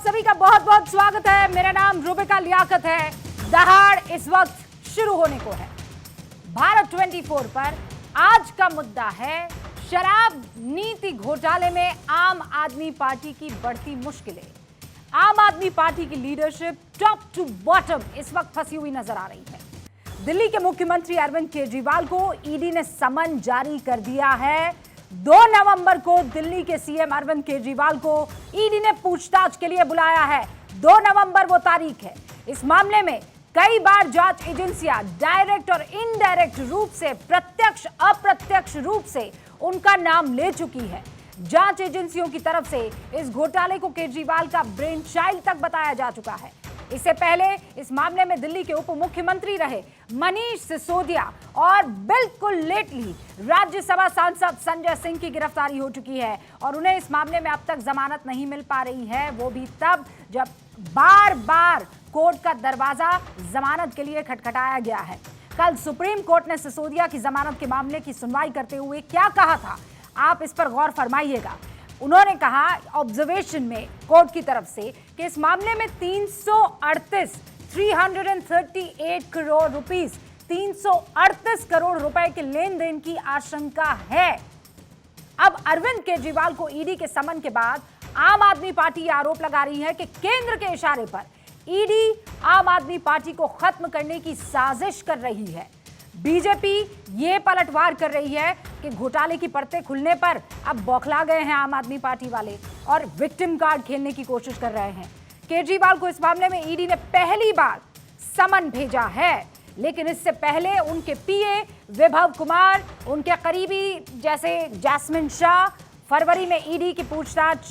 सभी का बहुत बहुत स्वागत है। मेरा नाम रूबिका लियाकत है। दहाड़ इस वक्त शुरू होने को है। भारत 24 पर आज का मुद्दा है शराब नीति घोटाले में आम आदमी पार्टी की बढ़ती मुश्किलें। आम आदमी पार्टी की लीडरशिप टॉप टू बॉटम इस वक्त फंसी हुई नजर आ रही है। दिल्ली के मुख्यमंत्री अरविंद केजरीवाल को ईडी ने समन जारी कर दिया है। 2 नवंबर को दिल्ली के सीएम अरविंद केजरीवाल को ईडी ने पूछताछ के लिए बुलाया है। 2 नवंबर वो तारीख है। इस मामले में कई बार जांच एजेंसियां डायरेक्ट और इनडायरेक्ट रूप से, प्रत्यक्ष अप्रत्यक्ष रूप से उनका नाम ले चुकी है। जांच एजेंसियों की तरफ से इस घोटाले को केजरीवाल का ब्रेन चाइल्ड तक बताया जा चुका है। इससे पहले इस मामले में दिल्ली के उप मुख्यमंत्री रहे मनीष सिसोदिया और बिल्कुल लेटली राज्यसभा सांसद संजय सिंह की गिरफ्तारी हो चुकी है और उन्हें इस मामले में अब तक जमानत नहीं मिल पा रही है। वो भी तब जब बार बार कोर्ट का दरवाजा जमानत के लिए खटखटाया गया है। कल सुप्रीम कोर्ट ने सिसोदिया की जमानत के मामले की सुनवाई करते हुए क्या कहा था, आप इस पर गौर फरमाइएगा। उन्होंने कहा ऑब्जर्वेशन में कोर्ट की तरफ से कि इस मामले में 338 करोड़ रुपीस 338 करोड़ रुपए के लेन देन की आशंका है। अब अरविंद केजरीवाल को ईडी के समन के बाद आम आदमी पार्टी आरोप लगा रही है कि केंद्र के इशारे पर ईडी आम आदमी पार्टी को खत्म करने की साजिश कर रही है। बीजेपी ये पलटवार कर रही है कि घोटाले की परतें खुलने पर अब बौखला गए हैं आम आदमी पार्टी वाले और विक्टिम कार्ड खेलने की कोशिश कर रहे हैं। केजरीवाल को इस मामले में ईडी ने पहली बार समन भेजा है, लेकिन इससे पहले उनके पीए विभव कुमार, उनके करीबी जैसे जैस्मिन शाह फरवरी में ईडी की पूछताछ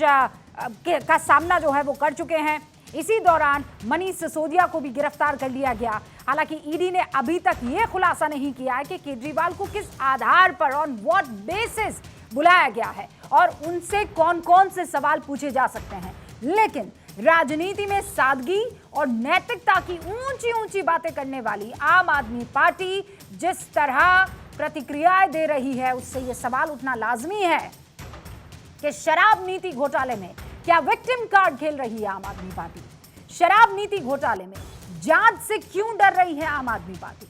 का सामना जो है वो कर चुके हैं। इसी दौरान मनीष सिसोदिया को भी गिरफ्तार कर लिया गया। हालांकि ईडी ने अभी तक यह खुलासा नहीं किया है कि केजरीवाल को किस आधार पर, ऑन व्हाट बेसिस बुलाया गया है और उनसे कौन कौन से सवाल पूछे जा सकते हैं। लेकिन राजनीति में सादगी और नैतिकता की ऊंची ऊंची बातें करने वाली आम आदमी पार्टी जिस तरह प्रतिक्रियाएं दे रही है, उससे यह सवाल उठना लाजमी है कि शराब नीति घोटाले में क्या विक्टिम कार्ड खेल रही है आम आदमी पार्टी। शराब नीति घोटाले में जांच से क्यों डर रही है आम आदमी पार्टी।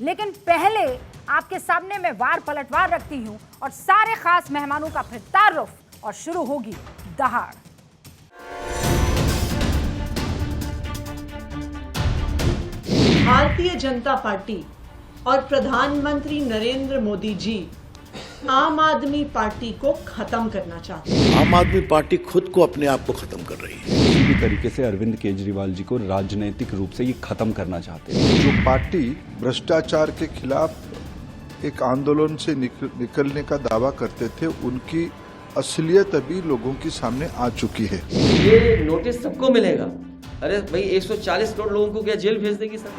लेकिन पहले आपके सामने मैं वार पलटवार रखती हूं और सारे खास मेहमानों का फिर तारुफ और शुरू होगी दहाड़। भारतीय जनता पार्टी और प्रधानमंत्री नरेंद्र मोदी जी आम आदमी पार्टी को खत्म करना चाहते हैं। आम आदमी पार्टी खुद को अपने आप को खत्म कर रही है। किसी भी तरीके से अरविंद केजरीवाल जी को राजनीतिक रूप से ये खत्म करना चाहते हैं। जो पार्टी भ्रष्टाचार के खिलाफ एक आंदोलन से निकलने का दावा करते थे, उनकी असलियत अभी लोगों के सामने आ चुकी है। ये नोटिस सबको मिलेगा। अरे भाई 140 करोड़ लोगों को क्या जेल भेज देगी सर?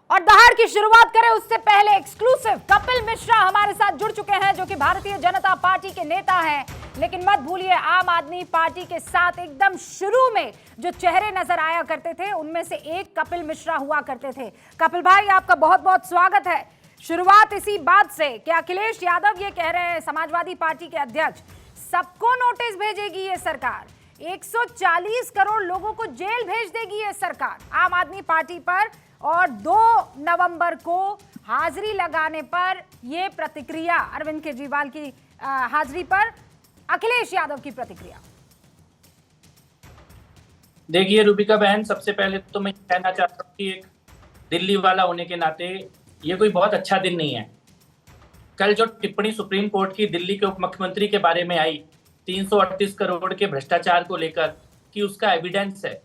और दहाड़ की शुरुआत करें उससे पहले एक्सक्लूसिव कपिल मिश्रा हमारे साथ जुड़ चुके हैं, जो कि भारतीय जनता पार्टी के नेता हैं। लेकिन मत भूलिए, आम आदमी पार्टी के साथ एकदम शुरू में जो चेहरे नजर आया करते थे उनमें से एक कपिल मिश्रा हुआ करते थे। कपिल भाई, आपका बहुत बहुत स्वागत है। शुरुआत इसी बात से कि अखिलेश यादव ये कह रहे हैं, समाजवादी पार्टी के अध्यक्ष, सबको नोटिस भेजेगी ये सरकार, 140 करोड़ लोगों को जेल भेज देगी ये सरकार आम आदमी पार्टी पर। और 2 नवंबर को हाजिरी लगाने पर यह प्रतिक्रिया, अरविंद केजरीवाल की हाजिरी पर अखिलेश यादव की प्रतिक्रिया। देखिए रूबिका बहन, सबसे पहले तो मैं कहना चाहता हूँ कि एक दिल्ली वाला होने के नाते ये कोई बहुत अच्छा दिन नहीं है। कल जो टिप्पणी सुप्रीम कोर्ट की दिल्ली के उप मुख्यमंत्री के बारे में आई 338 करोड़ के भ्रष्टाचार को लेकर कि उसका एविडेंस है,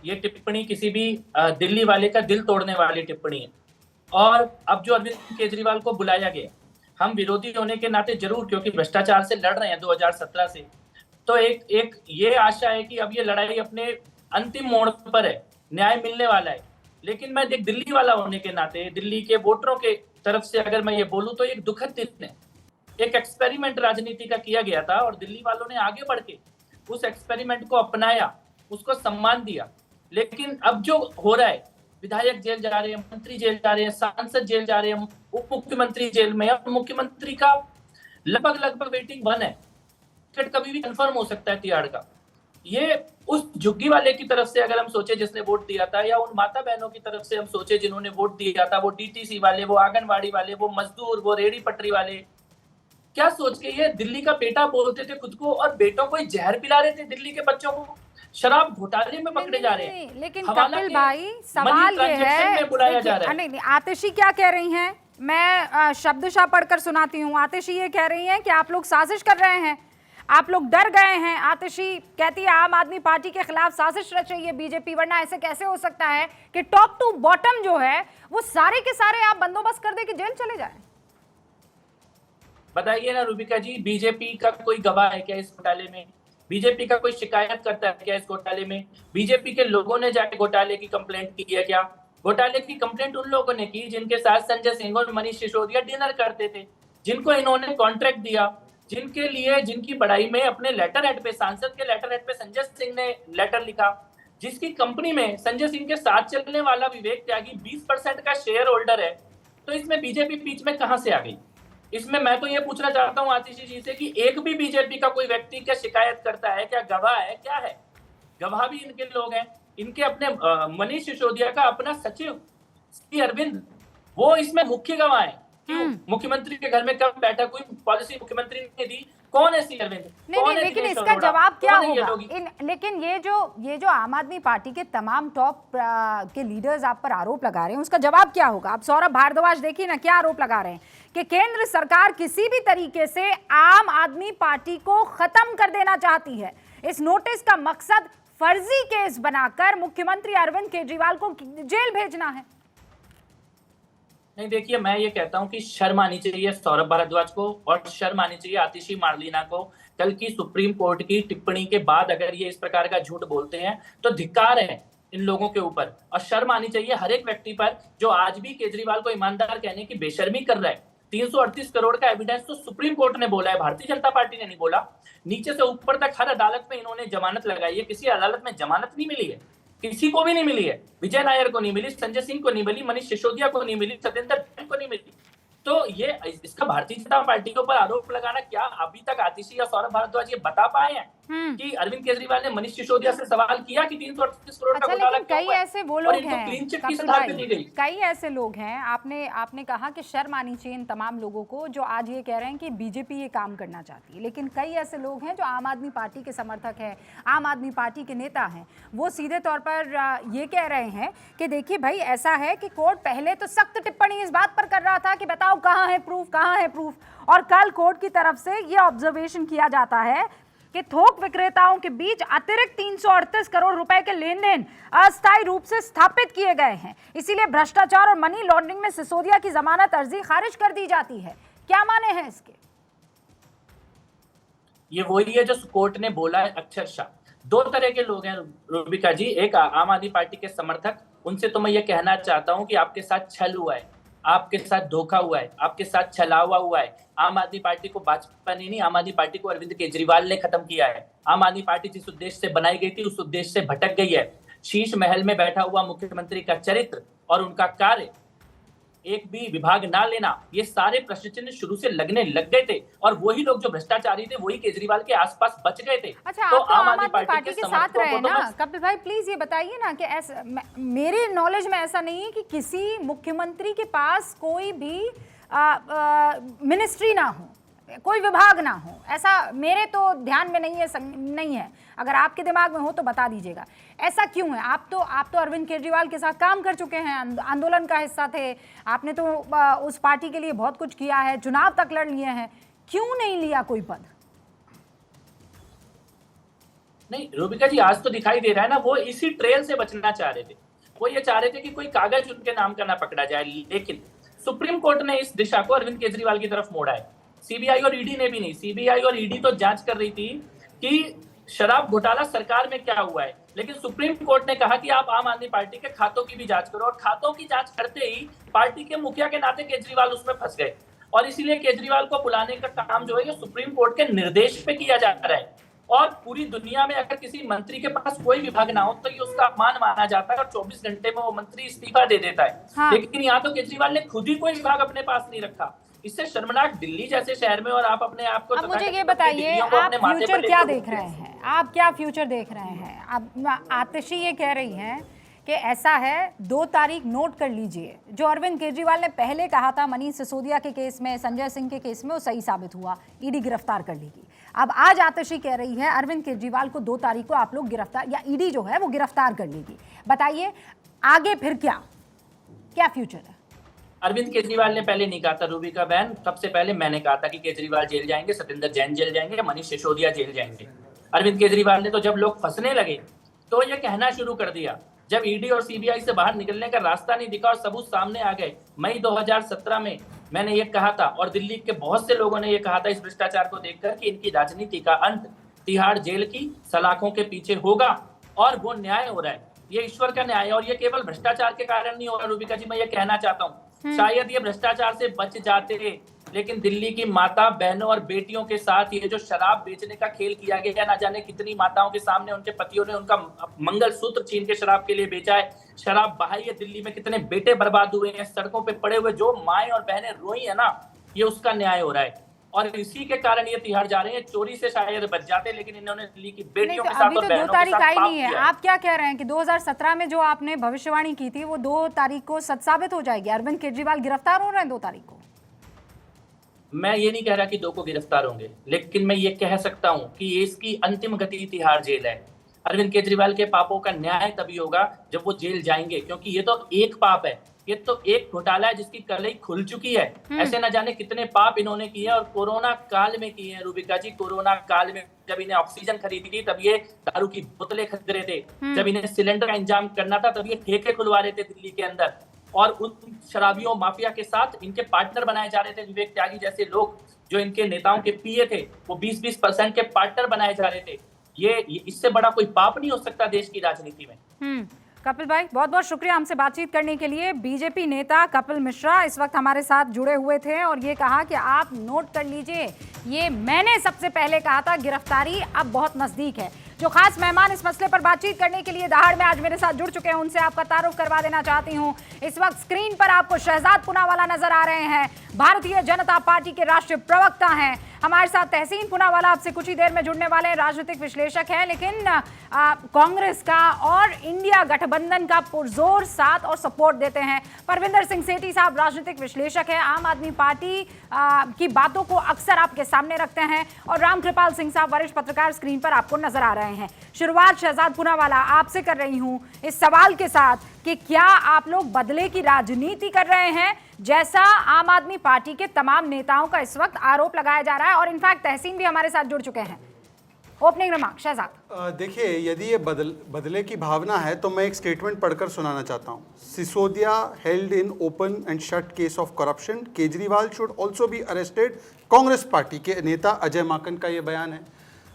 ये टिप्पणी किसी भी दिल्ली वाले का दिल तोड़ने वाली टिप्पणी है। और अब जो अरविंद केजरीवाल को बुलाया गया, हम विरोधी होने के नाते जरूर, क्योंकि भ्रष्टाचार से लड़ रहे हैं 2017 से, तो एक ये आशा है कि अब ये लड़ाई अपने अंतिम मोड़ पर है, न्याय मिलने वाला है। लेकिन मैं एक दिल्ली वाला होने के नाते, दिल्ली के वोटरों के तरफ से अगर मैं ये बोलूं तो एक दुखद दिन है। एक एक्सपेरिमेंट राजनीति का किया गया था और दिल्ली वालों ने आगे बढ़ के उस एक्सपेरिमेंट को अपनाया, उसको सम्मान दिया। लेकिन अब जो हो रहा है, विधायक जेल जा रहे हैं, मंत्री जेल जा रहे हैं, सांसद जेल जा रहे हैं, उप मुख्यमंत्री जेल में, और मुख्यमंत्री का लगभग वेटिंग 1 है, टिकट कभी भी कंफर्म हो सकता है तिहाड़ का। ये उस झुग्गी वाले की तरफ से अगर हम सोचे जिसने वोट दिया था, या उन माता बहनों की तरफ से हम सोचे जिन्होंने वोट दिया था, वो डीटीसी वाले, वो आंगनबाड़ी वाले, वो मजदूर, वो रेहड़ी पटरी वाले, क्या सोच के ये दिल्ली का बेटा बोलते थे खुद को और बेटों को जहर पिला रहे थे दिल्ली के बच्चों को, शराब घोटाले में पकड़े जा रहे हैं। लेकिन हवाला कपिल के भाई मनी सवाल ये ट्रांजैक्शन है, में बुलाया जा रहा है। नहीं, आतिशी क्या कह रही हैं, मैं शब्दशः पढ़कर सुनाती हूँ। आतिशी ये कह रही हैं कि आप लोग साजिश कर रहे हैं, आप लोग डर गए हैं। आतिशी कहती है आम आदमी पार्टी के खिलाफ साजिश रच रही है बीजेपी, वरना ऐसे कैसे हो सकता है कि टॉप टू बॉटम जो है वो सारे के सारे आप बंदोबस्त कर दे कि जेल चले जाए। बताइए ना रूबिका जी, बीजेपी का कोई गवाह है क्या इस घोटाले में? बीजेपी का कोई शिकायत करता है क्या इस घोटाले में? बीजेपी के लोगों ने जाके घोटाले की कंप्लेंट की है क्या? घोटाले की कंप्लेंट उन लोगों ने की जिनके साथ संजय सिंह और मनीष सिसोदिया डिनर करते थे, जिनको इन्होंने कॉन्ट्रैक्ट दिया, जिनके लिए, जिनकी बड़ाई में अपने लेटर हेड पे, सांसद के लेटर हेड पे संजय सिंह ने लेटर लिखा, जिसकी कंपनी में संजय सिंह के साथ चलने वाला विवेक त्यागी 20% का शेयर होल्डर है। तो इसमें बीजेपी बीच में कहां से आ गई? इसमें मैं तो ये पूछना चाहता हूं आतिशी जी से कि एक भी बीजेपी का कोई व्यक्ति क्या शिकायत करता है क्या? गवाह है क्या है? गवाह भी इनके लोग हैं, इनके अपने मनीष सिसोदिया का अपना सचिव सी अरविंद, वो इसमें मुख्य गवाह है। क्यों? मुख्यमंत्री के घर में कब बैठा, कोई पॉलिसी मुख्यमंत्री ने दी? कौन है सी अरविंद? नहीं, लेकिन इसका जवाब क्या होगा? लेकिन ये जो आम आदमी पार्टी के तमाम टॉप के लीडर्स आप पर आरोप लगा रहे हैं, उसका जवाब क्या होगा? आप सौरभ भारद्वाज देखिए ना, क्या आरोप लगा रहे हैं कि केंद्र सरकार किसी भी तरीके से आम आदमी पार्टी को खत्म कर देना चाहती है। इस नोटिस का मकसद फर्जी केस बनाकर मुख्यमंत्री अरविंद केजरीवाल को जेल भेजना है। नहीं, देखिए मैं ये कहता हूं कि शर्म आनी चाहिए सौरभ भारद्वाज को और शर्म आनी चाहिए आतिशी मार्लिना को। कल की सुप्रीम कोर्ट की टिप्पणी के बाद अगर ये इस प्रकार का झूठ बोलते हैं तो धिक्कार है इन लोगों के ऊपर, और शर्म आनी चाहिए हर एक व्यक्ति पर जो आज भी केजरीवाल को ईमानदार कहने की बेशर्मी कर रहा है। 338 करोड़ का एविडेंस तो सुप्रीम कोर्ट ने बोला है, भारतीय जनता पार्टी ने नहीं बोला। नीचे से ऊपर तक हर अदालत में इन्होंने जमानत लगाई है, किसी अदालत में जमानत नहीं मिली है, किसी को भी नहीं मिली है। विजय नायर को नहीं मिली, संजय सिंह को नहीं मिली, मनीष सिसोदिया को नहीं मिली, सत्येंद्र जैन को नहीं मिली। तो ये इसका भारतीय जनता पार्टी के ऊपर आरोप लगाना, क्या अभी तक आतिशी या सौरभ भारद्वाज ये बता पाए हैं कि अरविंद केजरीवाल ने मनीष सिसोदिया से सवाल किया कि 338 करोड़ का घोटाला क्यों हुआ? कई ऐसे वो लोग हैं, क्लीन चिट किस आधार पे दी गई? कई ऐसे लोग हैं, आपने कहा कि शर्म आनी चाहिए इन तमाम लोगों को जो आज ये कह रहे हैं कि बीजेपी ये काम करना चाहती है, लेकिन कई ऐसे लोग हैं जो आम आदमी पार्टी के समर्थक हैं, आम आदमी पार्टी के नेता हैं, वो सीधे तौर पर ये कह रहे हैं कि देखिए भाई ऐसा है कि कोर्ट पहले तो सख्त टिप्पणी इस बात पर कर रहा था कि बताओ कहाँ है प्रूफ, कहाँ है प्रूफ, और कल कोर्ट की तरफ से ये ऑब्जर्वेशन किया जाता है कि थोक विक्रेताओं के बीच अतिरिक्त 338 करोड़ रुपए के लेन देन अस्थायी रूप से स्थापित किए गए हैं, इसीलिए भ्रष्टाचार और मनी लॉन्ड्रिंग में सिसोदिया की जमानत अर्जी खारिज कर दी जाती है। क्या माने हैं इसके? ये वही है जो कोर्ट ने बोला है अक्षरशः। दो तरह के लोग हैं रूबिका जी, एक आम आदमी पार्टी के समर्थक, उनसे तो मैं ये कहना चाहता हूं कि आपके साथ छल हुआ है, आपके साथ धोखा हुआ है, आपके साथ छलावा हुआ है। आम आदमी पार्टी को भाजपा ने नहीं, आम आदमी पार्टी को अरविंद केजरीवाल ने खत्म किया है। आम आदमी पार्टी जिस उद्देश्य से बनाई गई थी उस उद्देश्य से भटक गई है। शीश महल में बैठा हुआ मुख्यमंत्री का चरित्र और उनका कार्य, एक भी विभाग ना लेना, ये सारे प्रश्न चिन्ह शुरू से लगने लग गए थे, और वही लोग जो भ्रष्टाचारी थे वही केजरीवाल के आसपास बच गए थे। अच्छा, तो आप आम आदमी पार्टी के साथ रहे ना कपिल भाई, प्लीज ये बताइए ना कि ऐसा, मेरे नॉलेज में ऐसा नहीं है कि किसी मुख्यमंत्री के पास कोई भी मिनिस्ट्री ना हो, कोई विभाग ना हो, ऐसा मेरे तो ध्यान में नहीं है। अगर आपके दिमाग में हो तो बता दीजिएगा, ऐसा क्यों है? आप तो अरविंद केजरीवाल के साथ काम कर चुके हैं, आंदोलन का हिस्सा थे, आपने तो उस पार्टी के लिए बहुत कुछ किया है, चुनाव तक लड़ लिए हैं, क्यों नहीं लिया कोई पद? नहीं रूबिका जी, आज तो दिखाई दे रहा है ना, वो इसी ट्रेल से बचना चाह रहे थे। वो ये चाह रहे थे कि कोई कागज उनके नाम का ना पकड़ा जाए, लेकिन सुप्रीम कोर्ट ने इस दिशा को अरविंद केजरीवाल की तरफ मोड़ा है। सीबीआई और ईडी ने भी नहीं, सीबीआई और ईडी तो जांच कर रही थी कि शराब घोटाला सरकार में क्या हुआ है, लेकिन सुप्रीम कोर्ट ने कहा कि आप आम आदमी पार्टी के खातों की भी जांच करो, और खातों की जांच करते ही पार्टी के मुखिया के नाते केजरीवाल उसमें फंस गए, और इसीलिए केजरीवाल को बुलाने का काम जो है ये सुप्रीम कोर्ट के निर्देश पे किया जा रहा है। और पूरी दुनिया में अगर किसी मंत्री के पास कोई विभाग ना हो तो ये उसका अपमान माना जाता है और 24 घंटे में वो मंत्री इस्तीफा दे देता है। हाँ। लेकिन यहाँ तो केजरीवाल ने खुद ही कोई विभाग अपने पास नहीं रखा, इससे शर्मनाक दिल्ली जैसे शहर में और आप अपने आप को अब मुझे ये तथाकथित बताइए, दिल्लियों को आप अपने माथे पर फ्यूचर लेकर क्या घूमते देख रहे हो। हैं? आप क्या फ्यूचर देख रहे हैं? अब आतिशी ये कह रही हैं कि ऐसा है, 2 तारीख नोट कर लीजिए। जो अरविंद केजरीवाल ने पहले कहा था मनीष सिसोदिया के केस में, संजय सिंह के केस में, वो सही साबित हुआ, ईडी गिरफ्तार कर लेगी। अब आज आतिशी कह रही है अरविंद केजरीवाल को 2 तारीख को आप लोग गिरफ्तार, या ईडी जो है वो गिरफ्तार कर लेगी। बताइए आगे फिर क्या फ्यूचर है? अरविंद केजरीवाल ने पहले नहीं कहा था रूबिका बहन, सबसे पहले मैंने कहा था कि केजरीवाल जेल जाएंगे, सत्येंद्र जैन जेल जाएंगे, मनीष सिसोदिया जेल जाएंगे। अरविंद केजरीवाल ने तो जब लोग फंसने लगे तो ये कहना शुरू कर दिया। जब ईडी और सीबीआई से बाहर निकलने का रास्ता नहीं दिखा और सबूत सामने आ गए, मई 2017 में मैंने ये कहा था और दिल्ली के बहुत से लोगों ने ये कहा था इस भ्रष्टाचार को देखकर कि इनकी राजनीति का अंत तिहाड़ जेल की सलाखों के पीछे होगा, और वो न्याय हो रहा है, ये ईश्वर का न्याय है। और ये केवल भ्रष्टाचार के कारण नहीं हो रहा रूबिका जी, मैं ये कहना चाहता हूँ, शायद ये भ्रष्टाचार से बच जाते, लेकिन दिल्ली की माता बहनों और बेटियों के साथ ये जो शराब बेचने का खेल किया गया, ना जाने कितनी माताओं के सामने उनके पतियों ने उनका मंगलसूत्र छीन के शराब के लिए बेचा है, शराब बहाई है, दिल्ली में कितने बेटे बर्बाद हुए हैं, सड़कों पे पड़े हुए जो माएं और बहनें रोई है ना, ये उसका न्याय हो रहा है। और इसी के कारण ये तिहाड़ जा रहे हैं। चोरी से शायद बच जाते, लेकिन इन्होंने दिल्ली की बेटियों के साथ अभी और तो 2 बहनों के तारीख साथ आई पाप नहीं है। किया आप क्या कह रहे हैं कि 2017 में जो आपने भविष्यवाणी की थी वो 2 तारीख को सच साबित हो जाएगी? अरविंद केजरीवाल गिरफ्तार हो रहे हैं 2 तारीख को? मैं ये नहीं कह रहा कि 2 को गिरफ्तार होंगे, लेकिन मैं ये कह सकता हूं कि इसकी अंतिम गति तिहाड़ जेल है। अरविंद केजरीवाल के पापों का न्याय तभी होगा जब वो जेल जाएंगे, क्योंकि ये तो एक पाप है, ये तो एक घोटाला है जिसकी कलई खुल चुकी है। ऐसे न जाने कितने पाप इन्होंने किए और कोरोना काल में किए हैं रूबिका जी। कोरोना काल में जब इन्हें ऑक्सीजन खरीदी थी तब ये दारू की बोतलें खरीद रहे थे, जब इन्हें सिलेंडर का इंतजाम करना था तब ये ठेके खुलवा रहे थे दिल्ली के अंदर, और उन शराबियों माफिया के साथ इनके पार्टनर बनाए जा रहे थे। विवेक त्यागी जैसे लोग जो इनके नेताओं के पीए थे, वो 20-20% के पार्टनर बनाए जा रहे थे। ये इससे बड़ा कोई पाप नहीं हो सकता देश की राजनीति में। कपिल भाई, बहुत बहुत शुक्रिया हमसे बातचीत करने के लिए। बीजेपी नेता कपिल मिश्रा इस वक्त हमारे साथ जुड़े हुए थे और ये कहा कि आप नोट कर लीजिए, ये मैंने सबसे पहले कहा था, गिरफ्तारी अब बहुत नजदीक है। जो खास मेहमान इस मसले पर बातचीत करने के लिए दहाड़ में आज मेरे साथ जुड़ चुके हैं, उनसे आपका तारुफ करवा देना चाहती हूं। इस वक्त स्क्रीन पर आपको शहजाद पूनावाला नजर आ रहे हैं, भारतीय जनता पार्टी के राष्ट्रीय प्रवक्ता हैं। हमारे साथ तहसीन पूनावाला आपसे कुछ ही देर में जुड़ने वाले हैं, राजनीतिक विश्लेषक हैं, लेकिन कांग्रेस का और इंडिया गठबंधन का पुरजोर साथ और सपोर्ट देते हैं। परविंदर सिंह सेठी साहब राजनीतिक विश्लेषक हैं, आम आदमी पार्टी की बातों को अक्सर आपके सामने रखते हैं, और रामकृपाल सिंह साहब वरिष्ठ पत्रकार स्क्रीन पर आपको नजर आ रहे हैं। शुरुआत शहजाद पूनावाला आपसे कर रही हूं इस सवाल के साथ कि क्या आप लोग बदले की राजनीति कर रहे हैं, जैसा आम आदमी पार्टी के तमाम नेताओं का इस वक्त आरोप लगाया जा रहा है? और इनफैक्ट तहसीन भी हमारे साथ जुड़ चुके हैं। Opening remark Shehzad. देखिए, यदि ये बदले की भावना है तो मैं एक स्टेटमेंट पढ़कर सुनाना चाहता हूँ। Sisodia held in open and shut case of corruption, Kejriwal should also be arrested. Congress party के नेता अजय माकन का ये बयान है।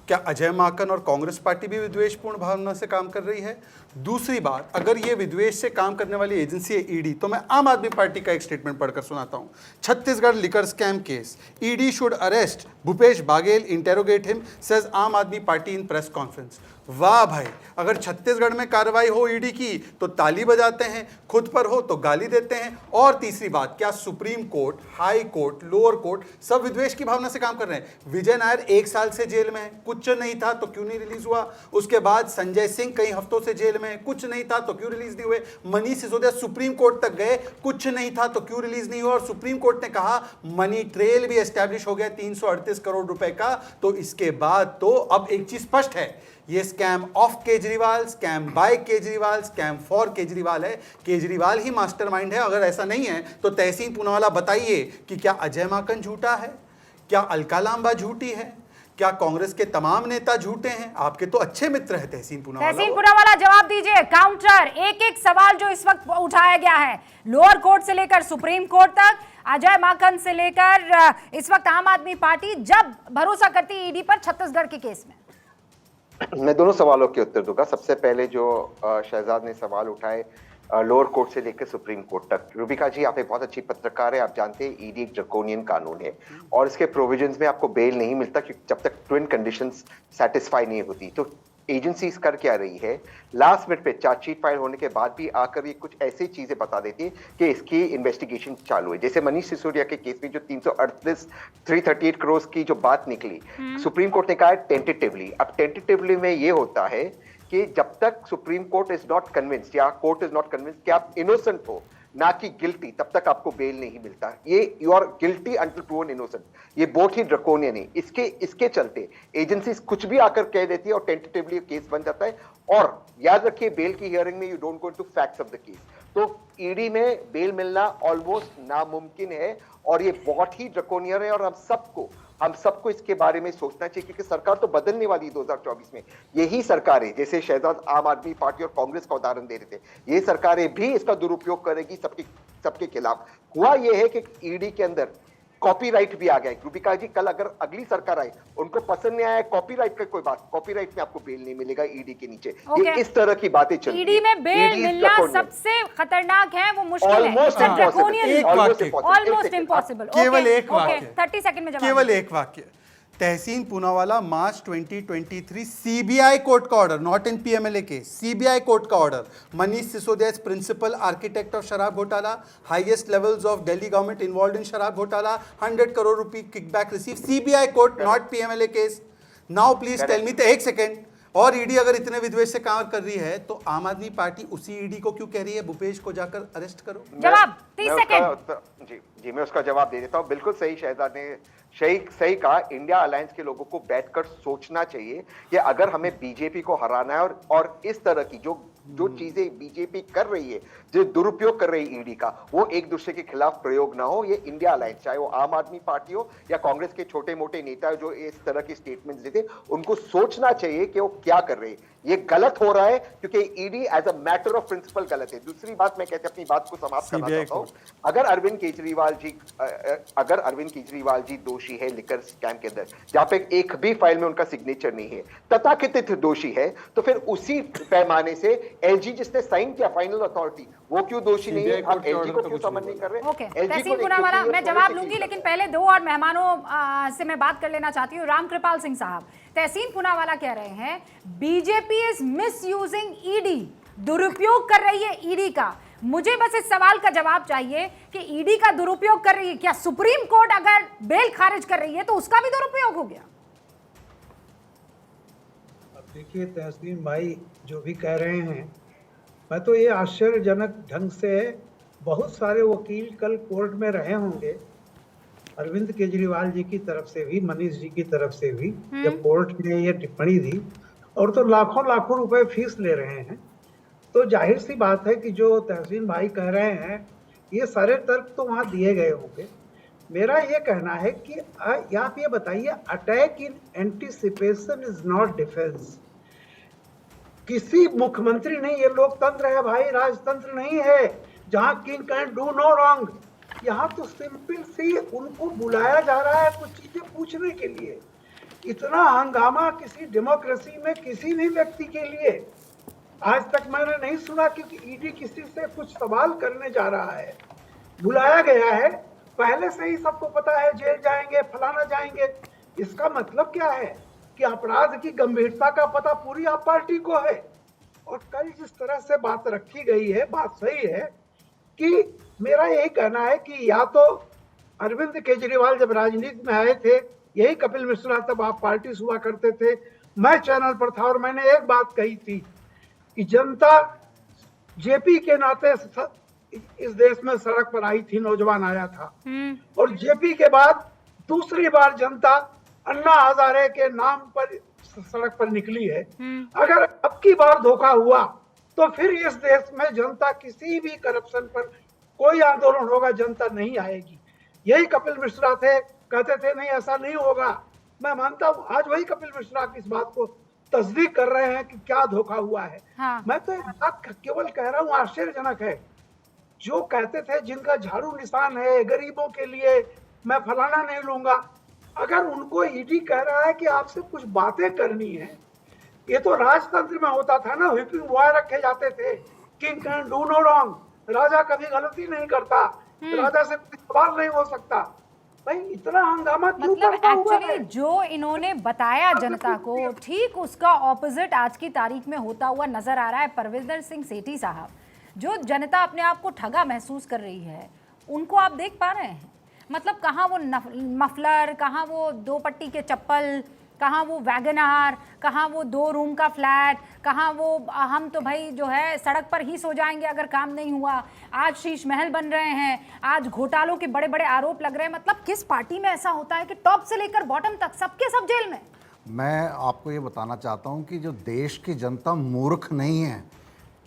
क्या अजय माकन और कांग्रेस पार्टी भी विद्वेषपूर्ण भावना से काम कर रही है? दूसरी बात, अगर ये विद्वेष से काम करने वाली एजेंसी है ईडी, तो मैं आम आदमी पार्टी का एक स्टेटमेंट पढ़कर सुनाता हूं। Chhattisgarh liquor scam case, ED should arrest Bhupesh Baghel, interrogate him, says आम आदमी पार्टी इन प्रेस कॉन्फ्रेंस। वाह भाई, अगर छत्तीसगढ़ में कार्रवाई हो ईडी की तो ताली बजाते हैं, खुद पर हो तो गाली देते हैं। और तीसरी बात, क्या supreme court, high court, lower court सब विद्वेष की भावना से काम कर रहे हैं? विजय नायर 1 साल से जेल में है, कुछ नहीं था तो क्यों नहीं रिलीज हुआ? उसके बाद संजय सिंह कई हफ्तों से जेल में, कुछ नहीं था तो क्यों रिलीज नहीं हुए? मनीष सिसोदिया सुप्रीम कोर्ट तक गए, कुछ नहीं था तो क्यों रिलीज नहीं हुआ? और सुप्रीम कोर्ट ने कहा मनी ट्रेल भी एस्टैब्लिश हो गया 338 करोड़ रुपए का। तो इसके बाद तो अब एक चीज स्पष्ट है, ये scam of Kejriwal, scam by Kejriwal, scam for Kejriwal है। केजरीवाल ही मास्टरमाइंड है। अगर ऐसा नहीं है तो तहसीन पूनावाला बताइए कि क्या अजय माकन झूठा है? क्या अलका लांबा झूठी है? क्या कांग्रेस के तमाम नेता झूठे हैं? आपके तो अच्छे मित्र हैं तहसीन पूनावाला। तहसीन पूनावाला जवाब दीजिए, काउंटर एक एक सवाल जो इस वक्त उठाया गया है, लोअर कोर्ट से लेकर सुप्रीम कोर्ट तक, अजय माकन से लेकर इस वक्त आम आदमी पार्टी जब भरोसा करती ईडी पर छत्तीसगढ़ के केस में। मैं दोनों सवालों के उत्तर दूंगा। सबसे पहले जो शहजाद ने सवाल उठाए लोअर कोर्ट से लेकर सुप्रीम कोर्ट तक, रूबिका जी आप एक बहुत अच्छी पत्रकार है, आप जानते हैं ईडी एक ड्रकोनियन कानून है और इसके प्रोविजंस में आपको बेल नहीं मिलता जब तक ट्विन कंडीशंस सेटिस्फाई नहीं होती। तो एजेंसीज कर क्या रही है, लास्ट मिनट पे चार्जशीट फाइल होने के बाद भी आकर ये कुछ ऐसी चीजें बता देती है कि इसकी इन्वेस्टिगेशन चालू है। जैसे मनीष सिसोदिया के केस में जो 338 करोड़ की जो बात निकली, सुप्रीम कोर्ट ने कहा है टेंटेटिवली। अब टेंटेटिवली में ये होता है कि जब तक supreme court is not convinced या कोर्ट इज नॉट कन्विंस्ड कि आप इनोसेंट हो ना कि गिल्टी, तब तक आपको बेल नहीं मिलता। ये you are guilty until proven innocent, ये बहुत ही ड्रकोनियन है। इसके चलते एजेंसीज कुछ भी आकर कह देती है और टेंटेटिवली केस बन जाता है। और याद रखिए, बेल की हियरिंग में you don't go into facts of the case. तो ईडी में बेल मिलना ऑलमोस्ट नामुमकिन है और ये बहुत ही ड्रकोनियन है। और हम सबको इसके बारे में सोचना चाहिए, क्योंकि सरकार तो बदलने वाली है 2024 में। यही सरकारें, जैसे शहजाद आम आदमी पार्टी और कांग्रेस का उदाहरण दे रहे थे, ये सरकारें भी इसका दुरुपयोग करेगी सबके खिलाफ। हुआ यह है कि ईडी के अंदर कॉपीराइट भी आ गया है। रूबिका जी, कल अगर अगली सरकार आए, उनको पसंद नहीं आया कॉपीराइट का कोई बात, कॉपीराइट में आपको बेल नहीं मिलेगा ईडी के नीचे। ये इस तरह की बातें चल रही है। ईडी में बेल मिलना सबसे खतरनाक है, वो मुश्किल है, ऑलमोस्ट इम्पॉसिबल। केवल एक वाक्य, 30 सेकंड में जवाब। केवल एक वाक्य। Tahseen Poonawalla March 2023 CBI court का order, not in PMLA case, CBI court का order. Manish Sisodia is principal architect of sharab ghotala, highest levels of Delhi government involved in sharab ghotala, 100 crore rupaye kickback receive, CBI court, not PMLA case. Now please tell me, एक second, और ED अगर इतने विद्वेष से काम कर रही है तो आम आदमी पार्टी उसी ईडी को क्यों कह रही है भूपेश को जाकर अरेस्ट करो? जवाब 30 सेकंड। जी मैं उसका जवाब दे देता हूँ। बिल्कुल सही शहजाद ने सही कहा। इंडिया अलायंस के लोगों को बैठकर सोचना चाहिए कि अगर हमें बीजेपी को हराना है और इस तरह की जो चीजें बीजेपी कर रही है, जो दुरुपयोग कर रही है ईडी का, वो एक दूसरे के खिलाफ प्रयोग ना हो। ये इंडिया अलायंस, चाहे वो आम आदमी पार्टी हो या कांग्रेस के छोटे मोटे नेता जो इस तरह की स्टेटमेंट्स देते, उनको सोचना चाहिए कि वो क्या कर रहे हैं। ये गलत हो रहा है क्योंकि ED as a matter of principle गलत है। दूसरी बात, मैं कहते अपनी बात को समाप्त करना चाहता हूं। अगर अरविंद केजरीवाल जी दोषी है लिकर स्कैम के अंदर, जहां पे एक भी फाइल में उनका सिग्नेचर नहीं है, तथाकथित दोषी है, तो फिर उसी पैमाने से एलजी जिसने साइन किया फाइनल अथॉरिटी, वो क्यों दोषी नहीं है? आप एलजी को क्यों समझ नहीं कर रहे? ओके, तहसीन पूनावाला, मैं जवाब लूंगी, लेकिन पहले दो और मेहमानों से मैं बात कर लेना चाहती हूँ। रामकृपाल सिंह साहब, तहसीन पूनावाला कह रहे हैं बीजेपी इज मिसयूजिंग ईडी, दुरुपयोग कर रही है ईडी का। मुझे बस इस सवाल का जवाब चाहिए कि ईडी का दुरुपयोग कर रही है क्या? सुप्रीम कोर्ट अगर बेल खारिज कर रही है तो उसका भी दुरुपयोग हो गया? अब देखिए तहसीन भाई जो भी कह रहे हैं, मैं तो ये आश्चर्यजनक ढंग से, बहुत सारे वकील कल कोर्ट में रहे होंगे, अरविंद केजरीवाल जी की तरफ से भी, मनीष जी की तरफ से भी, जब कोर्ट ने ये टिप्पणी दी, और तो लाखों रुपए फीस ले रहे हैं। तो जाहिर सी बात है कि जो तहसीन भाई कह रहे हैं, ये सारे तर्क तो वहाँ दिए गए होंगे। मेरा ये कहना है कि आप ये बताइए, attack in anticipation is not defence. किसी मुख्यमंत्री नहीं, ये लोकतंत्र है भाई, राजतंत्र नहीं है जहाँ king can do no wrong. यहाँ तो सिंपल सी उनको बुलाया जा रहा है कुछ चीजें पूछने के लिए। इतना हंगामा किसी डेमोक्रेसी में किसी भी व्यक्ति के लिए आज तक मैंने नहीं सुना, क्योंकि ईडी किसी से कुछ सवाल करने जा रहा है। बुलाया गया है, पहले से ही सबको पता है जेल जाएंगे, फलाना जाएंगे। इसका मतलब क्या है कि अपराध की गंभीरता का पता पूरी आप पार्टी को है। और कल जिस तरह से बात रखी गई है, बात सही है कि मेरा यही कहना है कि या तो अरविंद केजरीवाल जब राजनीति में आए थे, यही कपिल मिश्रा तब आप पार्टी हुआ करते थे, मैं चैनल पर था और मैंने एक बात कही थी कि जनता जेपी के नाते इस देश में सड़क पर आई थी, नौजवान आया था, और जेपी के बाद दूसरी बार जनता अन्ना हजारे के नाम पर सड़क पर निकली है। अगर अब की बार धोखा हुआ तो फिर इस देश में जनता किसी भी करप्शन पर कोई आंदोलन होगा, जनता नहीं आएगी। यही कपिल मिश्रा थे, कहते थे नहीं ऐसा नहीं होगा। मैं मानता हूँ आज वही कपिल मिश्रा इस बात को तस्दीक कर रहे हैं कि क्या धोखा हुआ है। हाँ। मैं तो एक बात केवल कह रहा हूँ, आश्चर्यजनक है, जो कहते थे जिनका झाड़ू निशान है गरीबों के लिए, मैं फलाना नहीं लूंगा, अगर उनको ईडी कह रहा है कि आपसे कुछ बातें करनी है, ये तो राजतंत्र में होता था ना, व्हिपिंग बॉय रखे जाते थे, king can do no wrong, राजा कभी गलती नहीं करता, राजा से कोई सवाल नहीं हो सकता। भाई इतना हंगामा क्यों मतलब करता हुआ एक्चुअली है? जो इन्होंने बताया जनता को, ठीक उसका ऑपोजिट आज की तारीख में होता हुआ नजर आ रहा है। परविंदर सिंह सेठी साहब, जो जनता अपने आप को ठगा महसूस कर रही है, उनको आप देख पा रहे हैं? मतलब कहाँ वो मफलर, कहाँ वो 2 पट्टी के चप्पल, कहाँ वो वैगनार, कहाँ वो 2 रूम का फ्लैट, कहाँ वो हम तो भाई जो है सड़क पर ही सो जाएंगे अगर काम नहीं हुआ। आज शीश महल बन रहे हैं, आज घोटालों के बड़े बड़े आरोप लग रहे हैं। मतलब किस पार्टी में ऐसा होता है कि टॉप से लेकर बॉटम तक सबके सब जेल में? मैं आपको ये बताना चाहता हूँ कि जो देश की जनता मूर्ख नहीं है,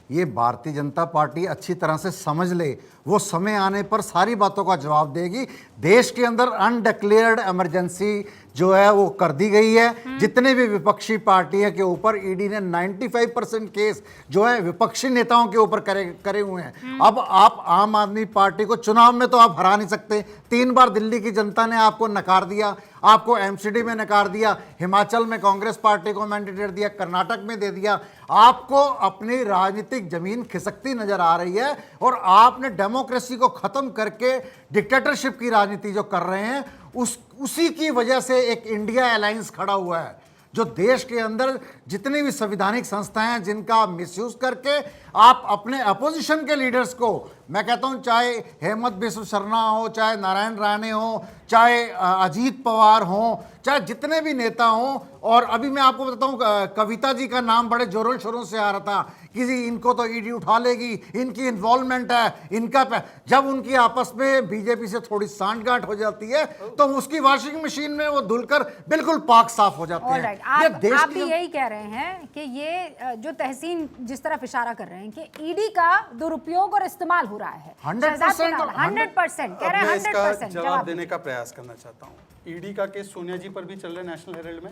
ये भारतीय जनता पार्टी अच्छी तरह से समझ ले, वो समय आने पर सारी बातों का जवाब देगी। देश के अंदर अनडिक्लेयर्ड इमरजेंसी जो है वो कर दी गई है। जितने भी विपक्षी पार्टियों के ऊपर ईडी ने 95% केस जो है विपक्षी नेताओं के ऊपर करे हुए हैं। अब आप आम आदमी पार्टी को चुनाव में तो आप हरा नहीं सकते। 3 बार दिल्ली की जनता ने आपको नकार दिया, आपको एमसीडी में नकार दिया, हिमाचल में कांग्रेस पार्टी को मैंडेट दिया, कर्नाटक में दे दिया। आपको अपनी राजनीतिक जमीन खिसकती नजर आ रही है और आपने डेमोक्रेसी को खत्म करके डिक्टेटरशिप की राजनीति जो कर रहे हैं, उसी की वजह से एक इंडिया अलायंस खड़ा हुआ है, जो देश के अंदर जितनी भी संवैधानिक संस्थाएं हैं जिनका मिसयूज करके आप अपने अपोजिशन के लीडर्स को, मैं कहता हूं चाहे हेमंत बिस्व शर्मा हो, चाहे नारायण राणे हो, चाहे अजीत पवार हो, चाहे जितने भी नेता हों, और अभी मैं आपको बताता हूं कविता जी का नाम बड़े जोरों शोरों से आ रहा था कि जी इनको तो ईडी उठा लेगी, इनकी इन्वॉल्वमेंट है, इनका जब उनकी आपस में बीजेपी से थोड़ी सांठगांठ हो जाती है तो उसकी वॉशिंग मशीन में वो धुलकर बिल्कुल पाक साफ हो जाते हैं। आप भी यही कह रहे हैं कि ये जो तहसीन जिस तरफ इशारा कर रहे हैं कि ईडी का दुरुपयोग और इस्तेमाल हो रहा है 100% कह रहे हैं। 100% जवाब देने का प्रयास करना चाहता हूँ। ईडी का केस सोनिया जी पर भी चल रहा है नेशनल हेराल्ड में,